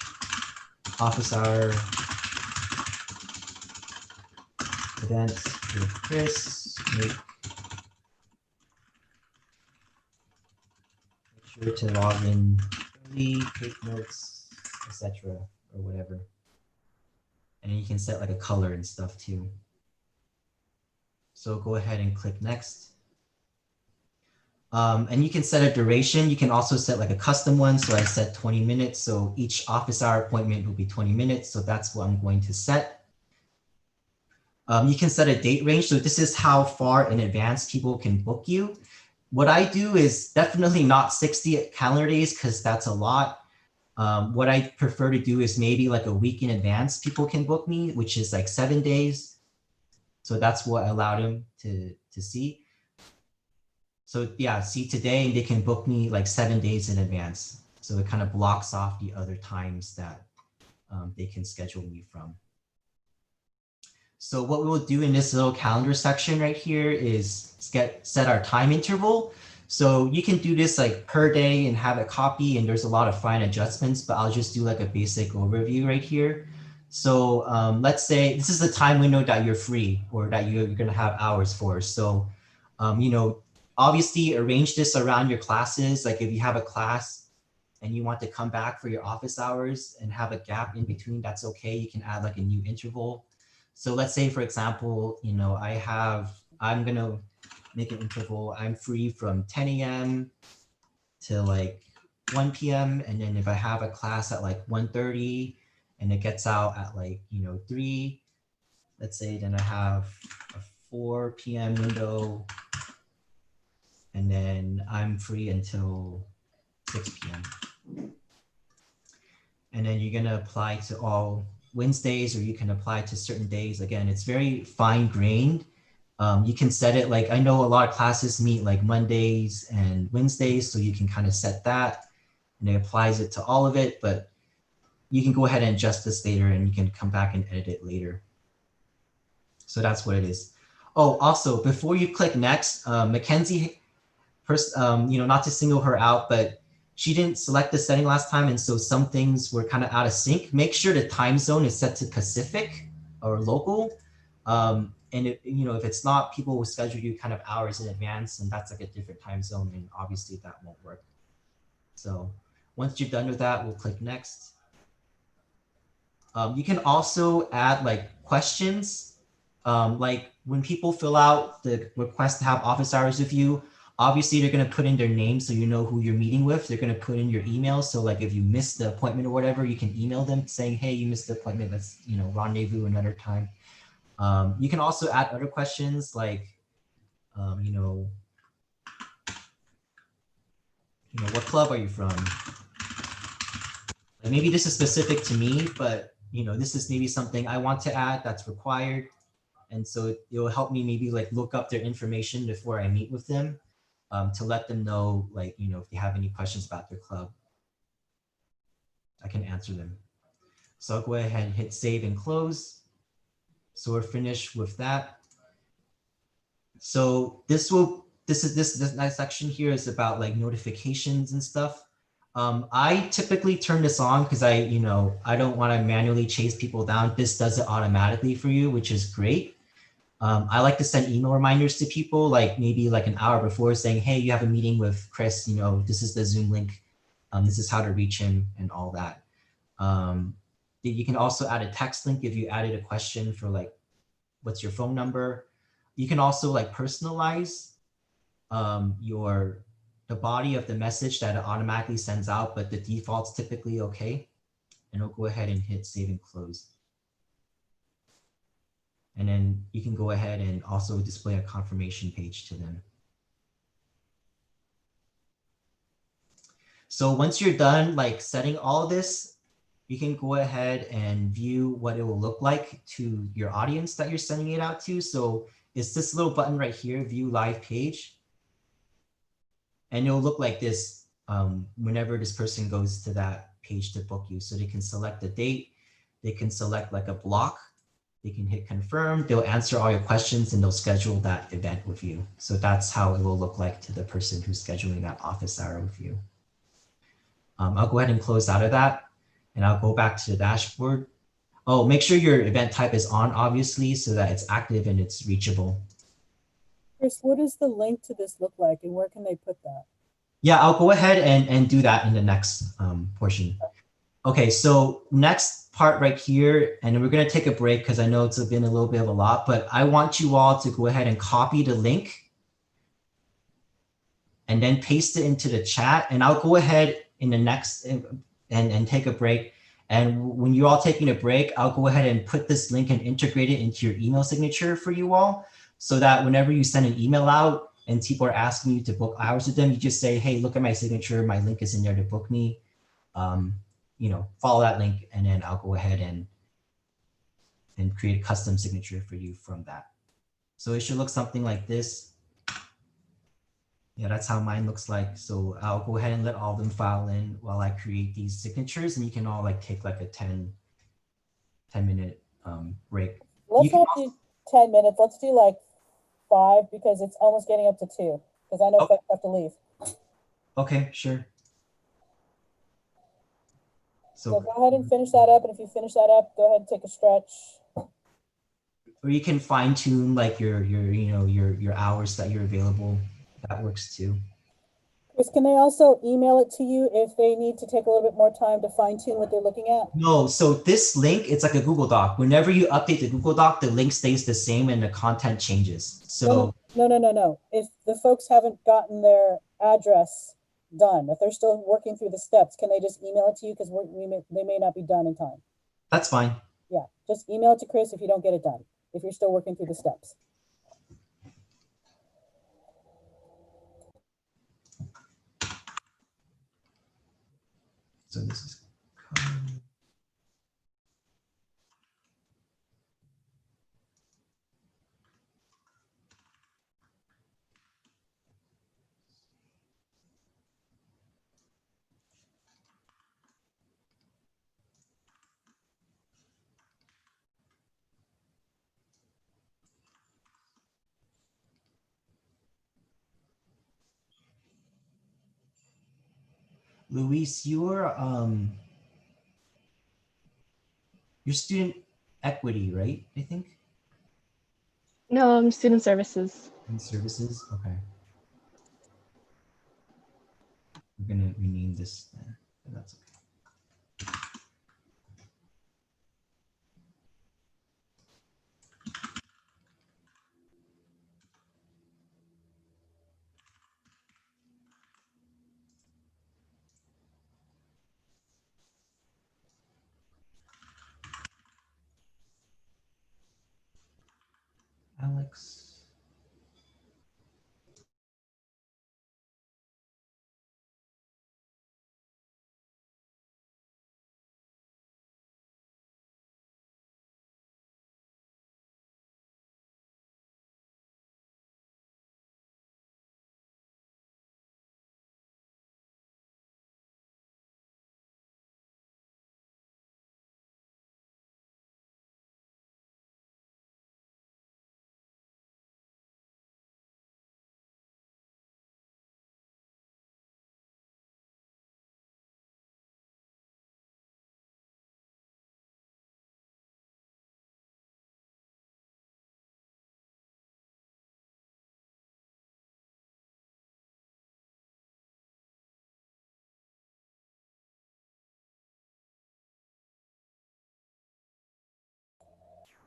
[SPEAKER 1] office hour event with Chris. Make sure to log in early, take notes, etc. or whatever. And then you can set like a color and stuff too. So go ahead and click next. And you can set a duration. You can also set like a custom one. So I set 20 minutes. So each office hour appointment will be 20 minutes. So that's what I'm going to set. You can set a date range. So this is how far in advance people can book you. What I do is definitely not 60 calendar days because that's a lot. What I prefer to do is maybe like a week in advance people can book me, which is like 7 days. So that's what I allowed them to see. So yeah, see today they can book me like 7 days in advance. So it kind of blocks off the other times that they can schedule me from. So what we'll do in this little calendar section right here is set our time interval. So you can do this like per day and have a copy, and there's a lot of fine adjustments, but I'll just do like a basic overview right here. So let's say this is the time window that you're free or that you're gonna have hours for. So, obviously arrange this around your classes. Like if you have a class and you want to come back for your office hours and have a gap in between, that's okay. You can add like a new interval. So let's say, for example, I have I'm gonna make an interval. I'm free from 10 a.m. to like 1 p.m. And then if I have a class at like 1:30 and it gets out at like, 3, let's say, then I have a 4 p.m. window, and then I'm free until 6 p.m. And then you're gonna apply to all Wednesdays, or you can apply to certain days. Again, it's very fine grained. You can set it like, I know a lot of classes meet like Mondays and Wednesdays, so you can kind of set that and it applies it to all of it, but you can go ahead and adjust this later and you can come back and edit it later. So that's what it is. Oh, also, before you click next, Mackenzie, first, not to single her out, but she didn't select the setting last time, and so some things were kind of out of sync. Make sure the time zone is set to Pacific or local. And if it's not, people will schedule you kind of hours in advance, and that's like a different time zone, and obviously that won't work. So once you're done with that, we'll click next. You can also add like questions. Like when people fill out the request to have office hours with you, obviously they're going to put in their name so you know who you're meeting with. They're going to put in your email. So like if you missed the appointment or whatever, you can email them saying, hey, you missed the appointment. Let's, rendezvous another time. You can also add other questions like, what club are you from? Like maybe this is specific to me, but this is maybe something I want to add that's required. And so it will help me maybe like look up their information before I meet with them to let them know, like, if they have any questions about their club, I can answer them. So I'll go ahead and hit save and close. So we're finished with that. So this next section here is about like notifications and stuff. I typically turn this on because I don't want to manually chase people down. This does it automatically for you, which is great. I like to send email reminders to people, like maybe like an hour before, saying, hey, you have a meeting with Chris, this is the Zoom link. This is how to reach him and all that. You can also add a text link if you added a question for like, what's your phone number? You can also like personalize the body of the message that it automatically sends out, but the default's typically okay. And I'll go ahead and hit save and close. And then you can go ahead and also display a confirmation page to them. So once you're done like setting all of this, you can go ahead and view what it will look like to your audience that you're sending it out to. So it's this little button right here, view live page. And it'll look like this whenever this person goes to that page to book you. So they can select the date, they can select like a block, they can hit confirm, they'll answer all your questions and they'll schedule that event with you. So that's how it will look like to the person who's scheduling that office hour with you. I'll go ahead and close out of that and I'll go back to the dashboard. Oh, make sure your event type is on, obviously, so that it's active and it's reachable.
[SPEAKER 7] Chris, what does the link to this look like and where can they put that?
[SPEAKER 1] Yeah, I'll go ahead and do that in the next portion. Okay, so next part right here, and we're gonna take a break because I know it's been a little bit of a lot, but I want you all to go ahead and copy the link and then paste it into the chat. And I'll go ahead in the next and take a break. And when you're all taking a break, I'll go ahead and put this link and integrate it into your email signature for you all, so that whenever you send an email out and people are asking you to book hours with them, you just say, hey, look at my signature, my link is in there to book me. Follow that link, and then I'll go ahead and create a custom signature for you from that. So it should look something like this. Yeah, that's how mine looks like. So I'll go ahead and let all of them file in while I create these signatures, and you can all like take like a 10-minute break.
[SPEAKER 7] Let's not do 10 minutes. Let's do like 5 because it's almost getting up to 2 because I know folks have to leave.
[SPEAKER 1] Okay, sure.
[SPEAKER 7] So go ahead and finish that up. And if you finish that up, go ahead and take a stretch.
[SPEAKER 1] Or you can fine tune like your hours that you're available. That works too.
[SPEAKER 7] Chris, can they also email it to you if they need to take a little bit more time to fine tune what they're looking at?
[SPEAKER 1] No, so this link, it's like a Google Doc. Whenever you update the Google Doc, the link stays the same and the content changes. So
[SPEAKER 7] No. If the folks haven't gotten their address done, if they're still working through the steps, can they just email it to you? Because they may not be done in time.
[SPEAKER 1] that's fine.
[SPEAKER 7] Yeah, just email it to Chris if you don't get it done, if you're still working through the steps.
[SPEAKER 1] So this is Luis, your student equity, right? I think.
[SPEAKER 10] No, I'm student services.
[SPEAKER 1] And services. Okay. We're gonna rename this. That's okay. Alex.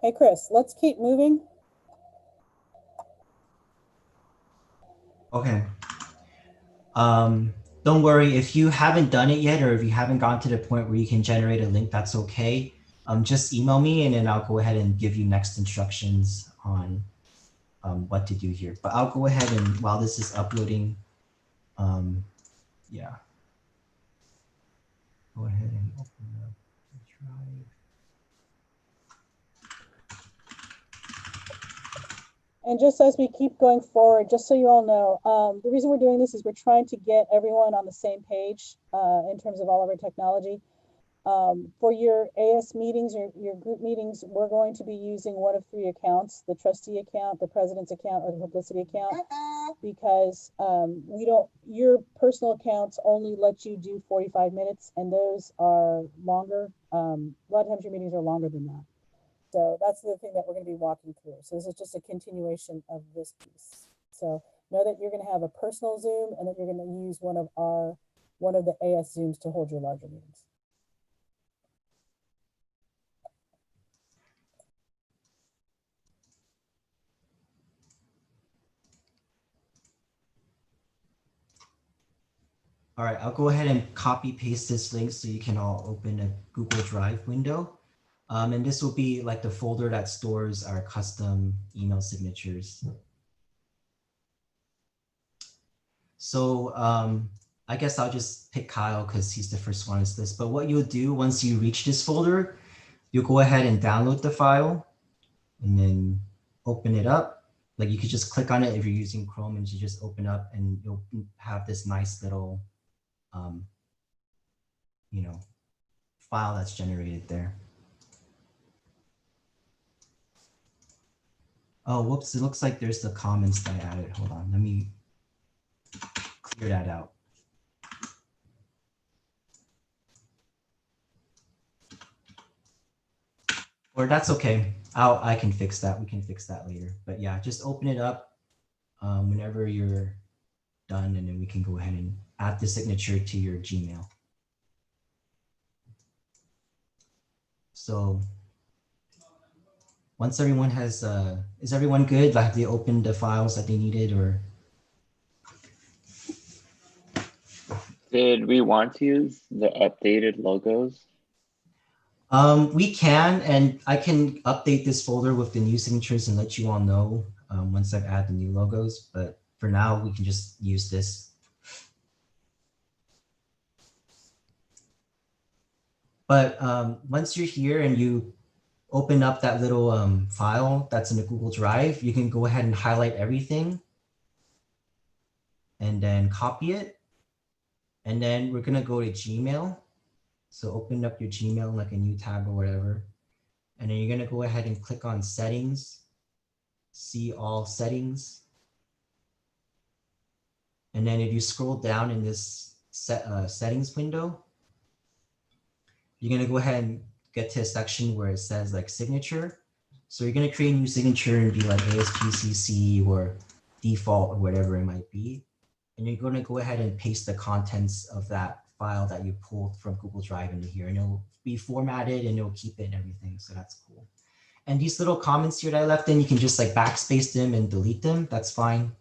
[SPEAKER 7] Hey, Chris, let's keep moving.
[SPEAKER 1] Okay. Don't worry if you haven't done it yet, or if you haven't gotten to the point where you can generate a link, that's okay. Just email me and then I'll go ahead and give you next instructions on what to do here. But I'll go ahead and while this is uploading, yeah. Go ahead and open up the drive.
[SPEAKER 7] And just as we keep going forward, just so you all know, the reason we're doing this is we're trying to get everyone on the same page in terms of all of our technology. For your AS meetings, your group meetings, we're going to be using one of three accounts: the trustee account, the president's account, or the publicity account, because your personal accounts only let you do 45 minutes, and those are longer. A lot of times your meetings are longer than that. So that's the thing that we're going to be walking through. So this is just a continuation of this piece. So know that you're going to have a personal Zoom and that you're going to use one of the AS Zooms to hold your larger meetings.
[SPEAKER 1] All right, I'll go ahead and copy paste this link so you can all open a Google Drive window. And this will be like the folder that stores our custom email signatures. So I guess I'll just pick Kyle because he's the first one on this list. But what you'll do once you reach this folder, you'll go ahead and download the file and then open it up. Like you could just click on it if you're using Chrome and you just open up and you'll have this nice little, file that's generated there. Oh, whoops, it looks like there's the comments that I added. Hold on, let me clear that out. Or that's okay. I can fix that. We can fix that later. But yeah, just open it up whenever you're done, and then we can go ahead and add the signature to your Gmail. So once everyone has, is everyone good? Like, have they opened the files that they needed, or?
[SPEAKER 4] Did we want to use the updated logos?
[SPEAKER 1] We can, and I can update this folder with the new signatures and let you all know once I've added the new logos, but for now we can just use this. But once you're here and you open up that little file that's in the Google Drive, you can go ahead and highlight everything and then copy it. And then we're gonna go to Gmail. So open up your Gmail, like a new tab or whatever. And then you're gonna go ahead and click on settings, see all settings. And then if you scroll down in this settings window, you're gonna go ahead and get to a section where it says like signature. So you're gonna create a new signature and be like ASPCC or default or whatever it might be. And you're gonna go ahead and paste the contents of that file that you pulled from Google Drive into here, and it'll be formatted and it'll keep it and everything. So that's cool. And these little comments here that I left in, you can just like backspace them and delete them. That's fine.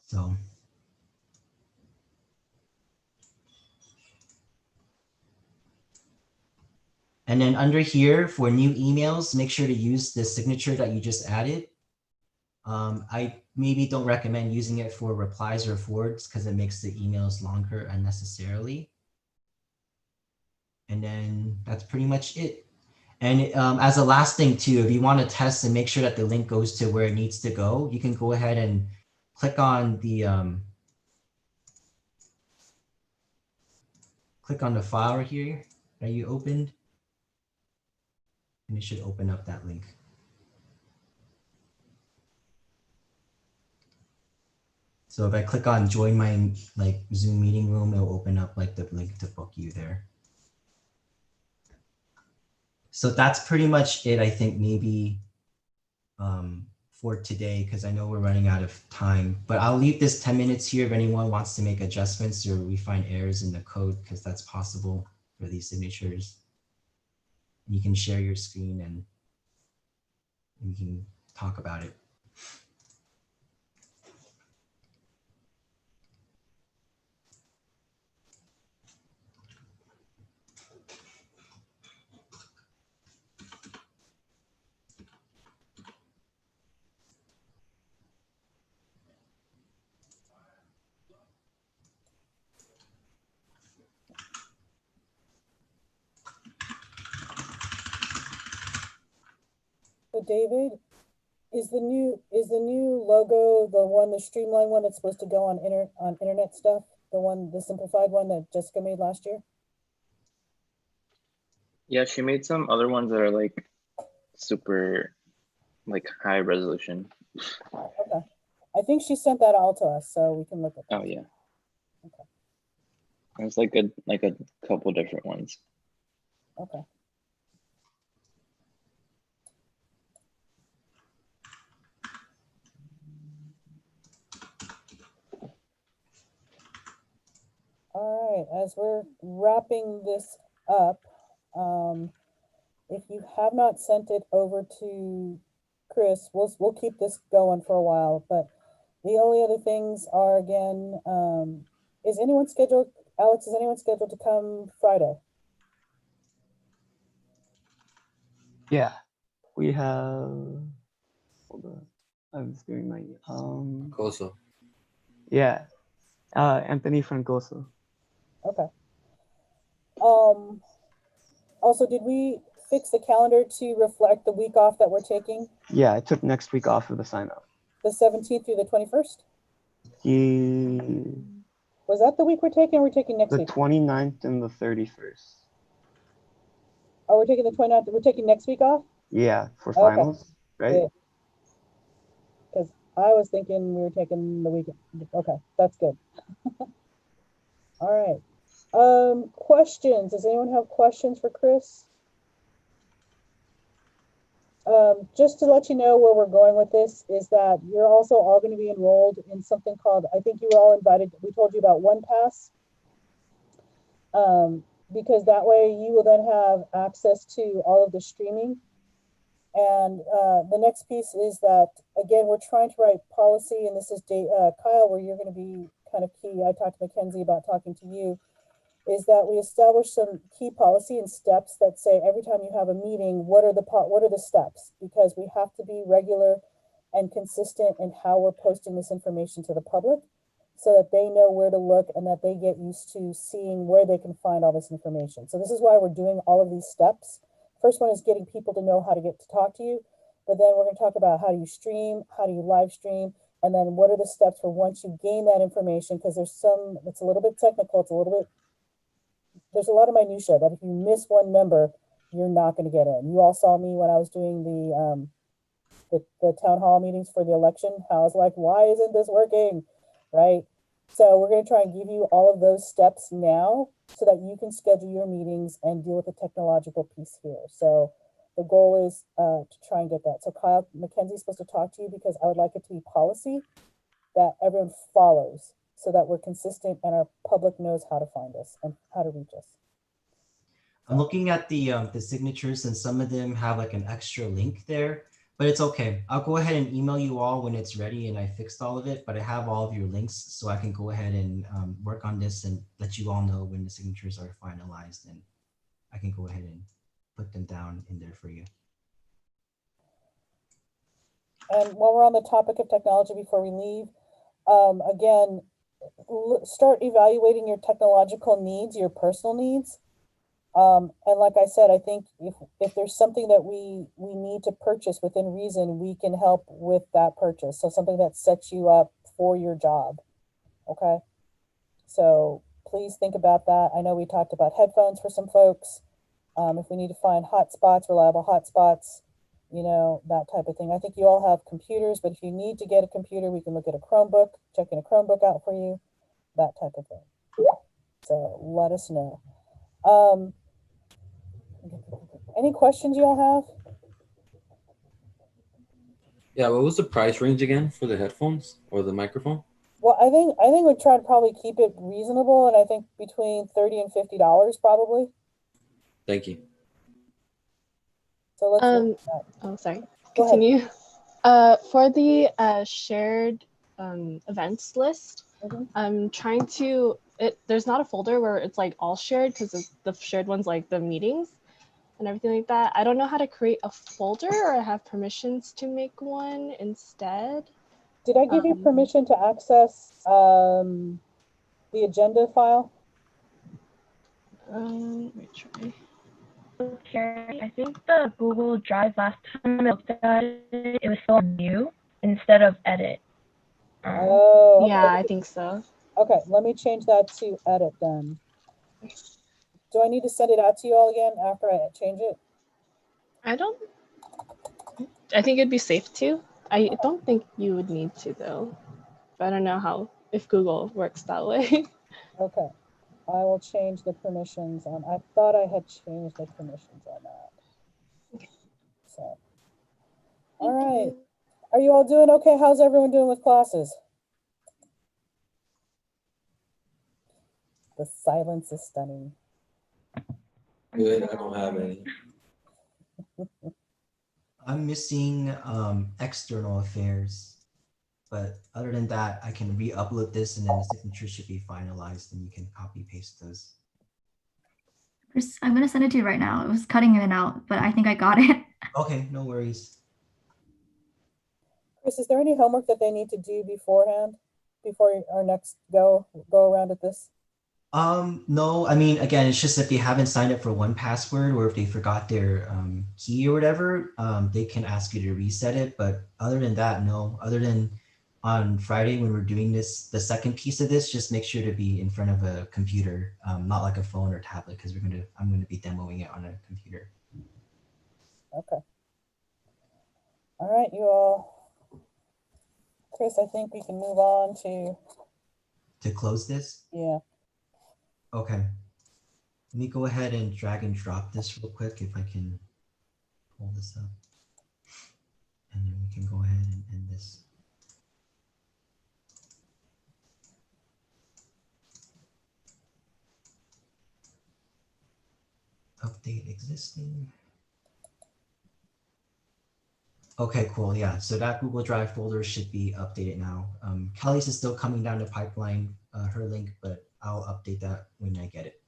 [SPEAKER 1] So. And then under here for new emails, make sure to use the signature that you just added. I maybe don't recommend using it for replies or forwards because it makes the emails longer unnecessarily. And then that's pretty much it. And as a last thing too, if you want to test and make sure that the link goes to where it needs to go, you can go ahead and click on the file right here that you opened. And it should open up that link. So if I click on join my like Zoom meeting room, it'll open up like the link to book you there. So that's pretty much it, I think, maybe for today, because I know we're running out of time. But I'll leave this 10 minutes here if anyone wants to make adjustments or we find errors in the code, because that's possible for these signatures. You can share your screen and we can talk about it.
[SPEAKER 7] So David, is the new logo the streamlined one that's supposed to go on internet stuff? The simplified one that Jessica made last year?
[SPEAKER 4] Yeah, she made some other ones that are like super like high resolution.
[SPEAKER 7] Okay. I think she sent that all to us, so we can look at that.
[SPEAKER 4] Oh yeah.
[SPEAKER 7] Okay.
[SPEAKER 4] There's like a couple different ones.
[SPEAKER 7] Okay. All right, as we're wrapping this up, if you have not sent it over to Chris, we'll keep this going for a while, but the only other things are, again, is anyone scheduled, Alex, is anyone scheduled to come Friday?
[SPEAKER 5] Yeah, we have, hold on, I was doing my,
[SPEAKER 9] Coso.
[SPEAKER 5] yeah, Anthony Francoso.
[SPEAKER 7] Okay. Also, did we fix the calendar to reflect the week off that we're taking?
[SPEAKER 5] Yeah, I took next week off of the sign up.
[SPEAKER 7] The 17th through the 21st? Was that the week we're taking, or we're taking next week?
[SPEAKER 5] The 29th and the 31st.
[SPEAKER 7] Oh, we're taking the 29th, we're taking next week off?
[SPEAKER 5] Yeah, for finals, right?
[SPEAKER 7] Because I was thinking we were taking the weekend. Okay, that's good. All right. Questions. Does anyone have questions for Chris? Just to let you know where we're going with this is that you're also all going to be enrolled in something called, I think you were all invited, we told you about OnePass. Because that way you will then have access to all of the streaming. And the next piece is that, again, we're trying to write policy, and this is Kyle, where you're going to be kind of key. I talked to Mackenzie about talking to you, is that we establish some key policy and steps that say every time you have a meeting, what are the steps? Because we have to be regular and consistent in how we're posting this information to the public so that they know where to look and that they get used to seeing where they can find all this information. So this is why we're doing all of these steps. First one is getting people to know how to get to talk to you, but then we're going to talk about how do you stream, how do you live stream, and then what are the steps for once you gain that information, because there's some, it's a little bit technical, it's a little bit, there's a lot of minutia that if you miss one member, you're not going to get in. You all saw me when I was doing the town hall meetings for the election, how I was like, why isn't this working, right? So we're going to try and give you all of those steps now so that you can schedule your meetings and deal with the technological piece here. So the goal is to try and get that. So Kyle, Mackenzie's supposed to talk to you because I would like it to be policy that everyone follows so that we're consistent and our public knows how to find us and how to reach us.
[SPEAKER 1] I'm looking at the signatures, and some of them have like an extra link there, but it's okay. I'll go ahead and email you all when it's ready and I fixed all of it, but I have all of your links so I can go ahead and work on this and let you all know when the signatures are finalized, and I can go ahead and put them down in there for you.
[SPEAKER 7] And while we're on the topic of technology before we leave, again, start evaluating your technological needs, your personal needs. And like I said, I think if there's something that we need to purchase within reason, we can help with that purchase. So something that sets you up for your job. Okay. So please think about that. I know we talked about headphones for some folks. If we need to find hotspots, reliable hotspots, you know, that type of thing. I think you all have computers, but if you need to get a computer, we can look at a Chromebook, checking a Chromebook out for you, that type of thing. So let us know. Any questions you all have?
[SPEAKER 9] Yeah, what was the price range again for the headphones or the microphone?
[SPEAKER 7] Well, I think we'd try to probably keep it reasonable, and I think between $30 and $50 probably.
[SPEAKER 9] Thank you.
[SPEAKER 7] So let's
[SPEAKER 10] oh, sorry.
[SPEAKER 7] Go
[SPEAKER 10] Continue. For the shared events list, I'm trying to, there's not a folder where it's like all shared because the shared ones like the meetings and everything like that. I don't know how to create a folder or I have permissions to make one instead.
[SPEAKER 7] Did I give you permission to access the agenda file?
[SPEAKER 10] Let me try.
[SPEAKER 2] Carrie, I think the Google Drive last time I looked at it, it was still new instead of edit.
[SPEAKER 7] Oh, okay.
[SPEAKER 10] Yeah, I think so.
[SPEAKER 7] Okay, let me change that to edit then. Do I need to send it out to you all again after I change it?
[SPEAKER 10] I think it'd be safe to. I don't think you would need to though. But I don't know if Google works that way.
[SPEAKER 7] Okay, I will change the permissions on. I thought I had changed the permissions on that.
[SPEAKER 10] Okay.
[SPEAKER 7] So, all right. Are you all doing okay? How's everyone doing with classes? The silence is stunning.
[SPEAKER 9] Good, I don't have any.
[SPEAKER 1] I'm missing external affairs, but other than that, I can re-upload this and then the signature should be finalized and you can copy paste those.
[SPEAKER 3] Chris, I'm going to send it to you right now. It was cutting in and out, but I think I got it.
[SPEAKER 1] Okay, no worries.
[SPEAKER 7] Chris, is there any homework that they need to do beforehand, before our next go around at this?
[SPEAKER 1] No, I mean, again, it's just if they haven't signed up for 1Password or if they forgot their key or whatever, they can ask you to reset it. But other than that, no. Other than on Friday when we're doing this, the second piece of this, just make sure to be in front of a computer, not like a phone or tablet, because I'm gonna be demoing it on a computer.
[SPEAKER 7] Okay. All right, you all. Chris, I think we can move on
[SPEAKER 1] to close this.
[SPEAKER 7] Yeah.
[SPEAKER 1] Okay. Let me go ahead and drag and drop this real quick if I can pull this up. And then we can go ahead and end this. Update existing. Okay, cool. Yeah, so that Google Drive folder should be updated now. Kelly's is still coming down the pipeline, her link, but I'll update that when I get it.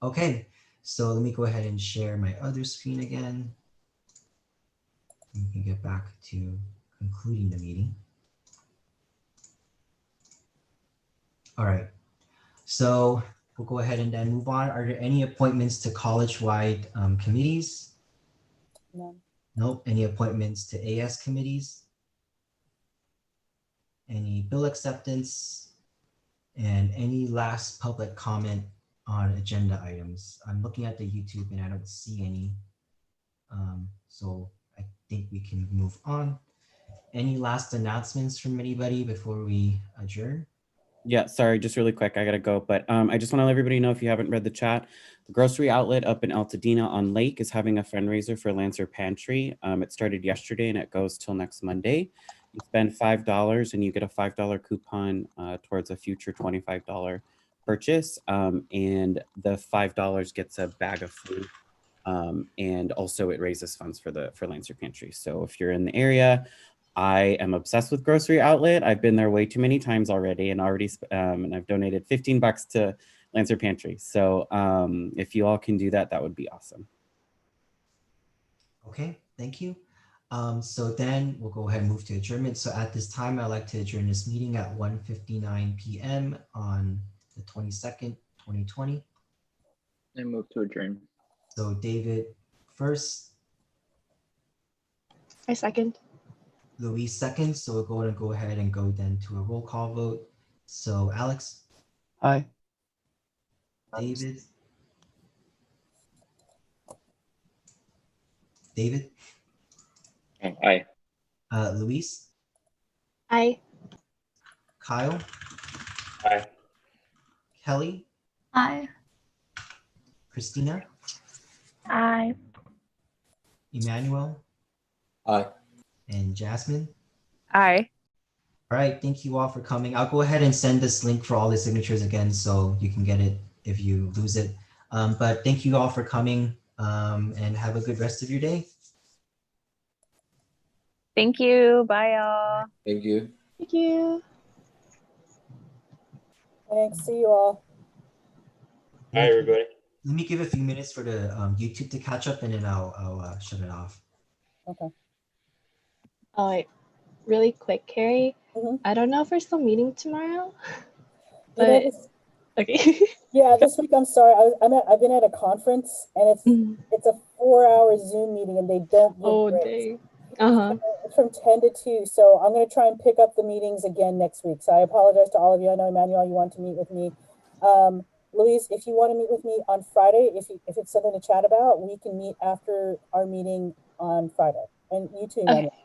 [SPEAKER 1] Okay, so let me go ahead and share my other screen again. We can get back to concluding the meeting. All right, so we'll go ahead and then move on. Are there any appointments to college-wide committees?
[SPEAKER 7] No.
[SPEAKER 1] Nope. Any appointments to AS committees? Any bill acceptance? And any last public comment on agenda items? I'm looking at the YouTube and I don't see any. So I think we can move on. Any last announcements from anybody before we adjourn?
[SPEAKER 12] Yeah, sorry, just really quick, I gotta go. But I just want to let everybody know, if you haven't read the chat, the grocery outlet up in Altadena on Lake is having a fundraiser for Lancer Pantry. It started yesterday and it goes till next Monday. You spend $5 and you get a $5 coupon towards a future $25 purchase. And the $5 gets a bag of food. And also it raises funds for Lancer Pantry. So if you're in the area, I am obsessed with Grocery Outlet. I've been there way too many times already, and and I've donated $15 to Lancer Pantry. So if you all can do that, that would be awesome.
[SPEAKER 1] Okay, thank you. So then we'll go ahead and move to adjournment. So at this time, I'd like to adjourn this meeting at 1:59 p.m. on the 22nd, 2020.
[SPEAKER 4] And move to adjourn.
[SPEAKER 1] So David first,
[SPEAKER 10] I second.
[SPEAKER 1] Louise second. So we're going to go ahead and go then to a roll call vote. So Alex,
[SPEAKER 5] Aye.
[SPEAKER 1] David, David,
[SPEAKER 4] Aye.
[SPEAKER 1] Louise,
[SPEAKER 10] Aye.
[SPEAKER 1] Kyle,
[SPEAKER 11] Aye.
[SPEAKER 1] Kelly,
[SPEAKER 3] Aye.
[SPEAKER 1] Christina,
[SPEAKER 2] Aye.
[SPEAKER 1] Emmanuel,
[SPEAKER 9] Aye.
[SPEAKER 1] and Jasmine.
[SPEAKER 6] Aye.
[SPEAKER 1] All right, thank you all for coming. I'll go ahead and send this link for all the signatures again so you can get it if you lose it. But thank you all for coming and have a good rest of your day.
[SPEAKER 6] Thank you. Bye, y'all.
[SPEAKER 9] Thank you.
[SPEAKER 10] Thank you.
[SPEAKER 7] Thanks. See you all.
[SPEAKER 11] Hi, everybody.
[SPEAKER 1] Let me give a few minutes for the YouTube to catch up and then I'll shut it off.
[SPEAKER 7] Okay.
[SPEAKER 10] Oh, wait. Really quick, Carrie.
[SPEAKER 7] Mhm.
[SPEAKER 10] I don't know if we're still meeting tomorrow,
[SPEAKER 7] You know,
[SPEAKER 10] but
[SPEAKER 7] this-
[SPEAKER 10] okay.
[SPEAKER 7] yeah, this week I'm sorry. I've been at a conference and it's a 4-hour Zoom meeting and they don't give
[SPEAKER 10] Oh,
[SPEAKER 7] breaks.
[SPEAKER 10] dang. Uh-huh.
[SPEAKER 7] It's from 10 to 2. So I'm going to try and pick up the meetings again next week. So I apologize to all of you. I know, Emmanuel, you want to meet with me. Louise, if you want to meet with me on Friday, if it's something to chat about, we can meet after our meeting on Friday. And you too, Emmanuel.
[SPEAKER 10] Okay.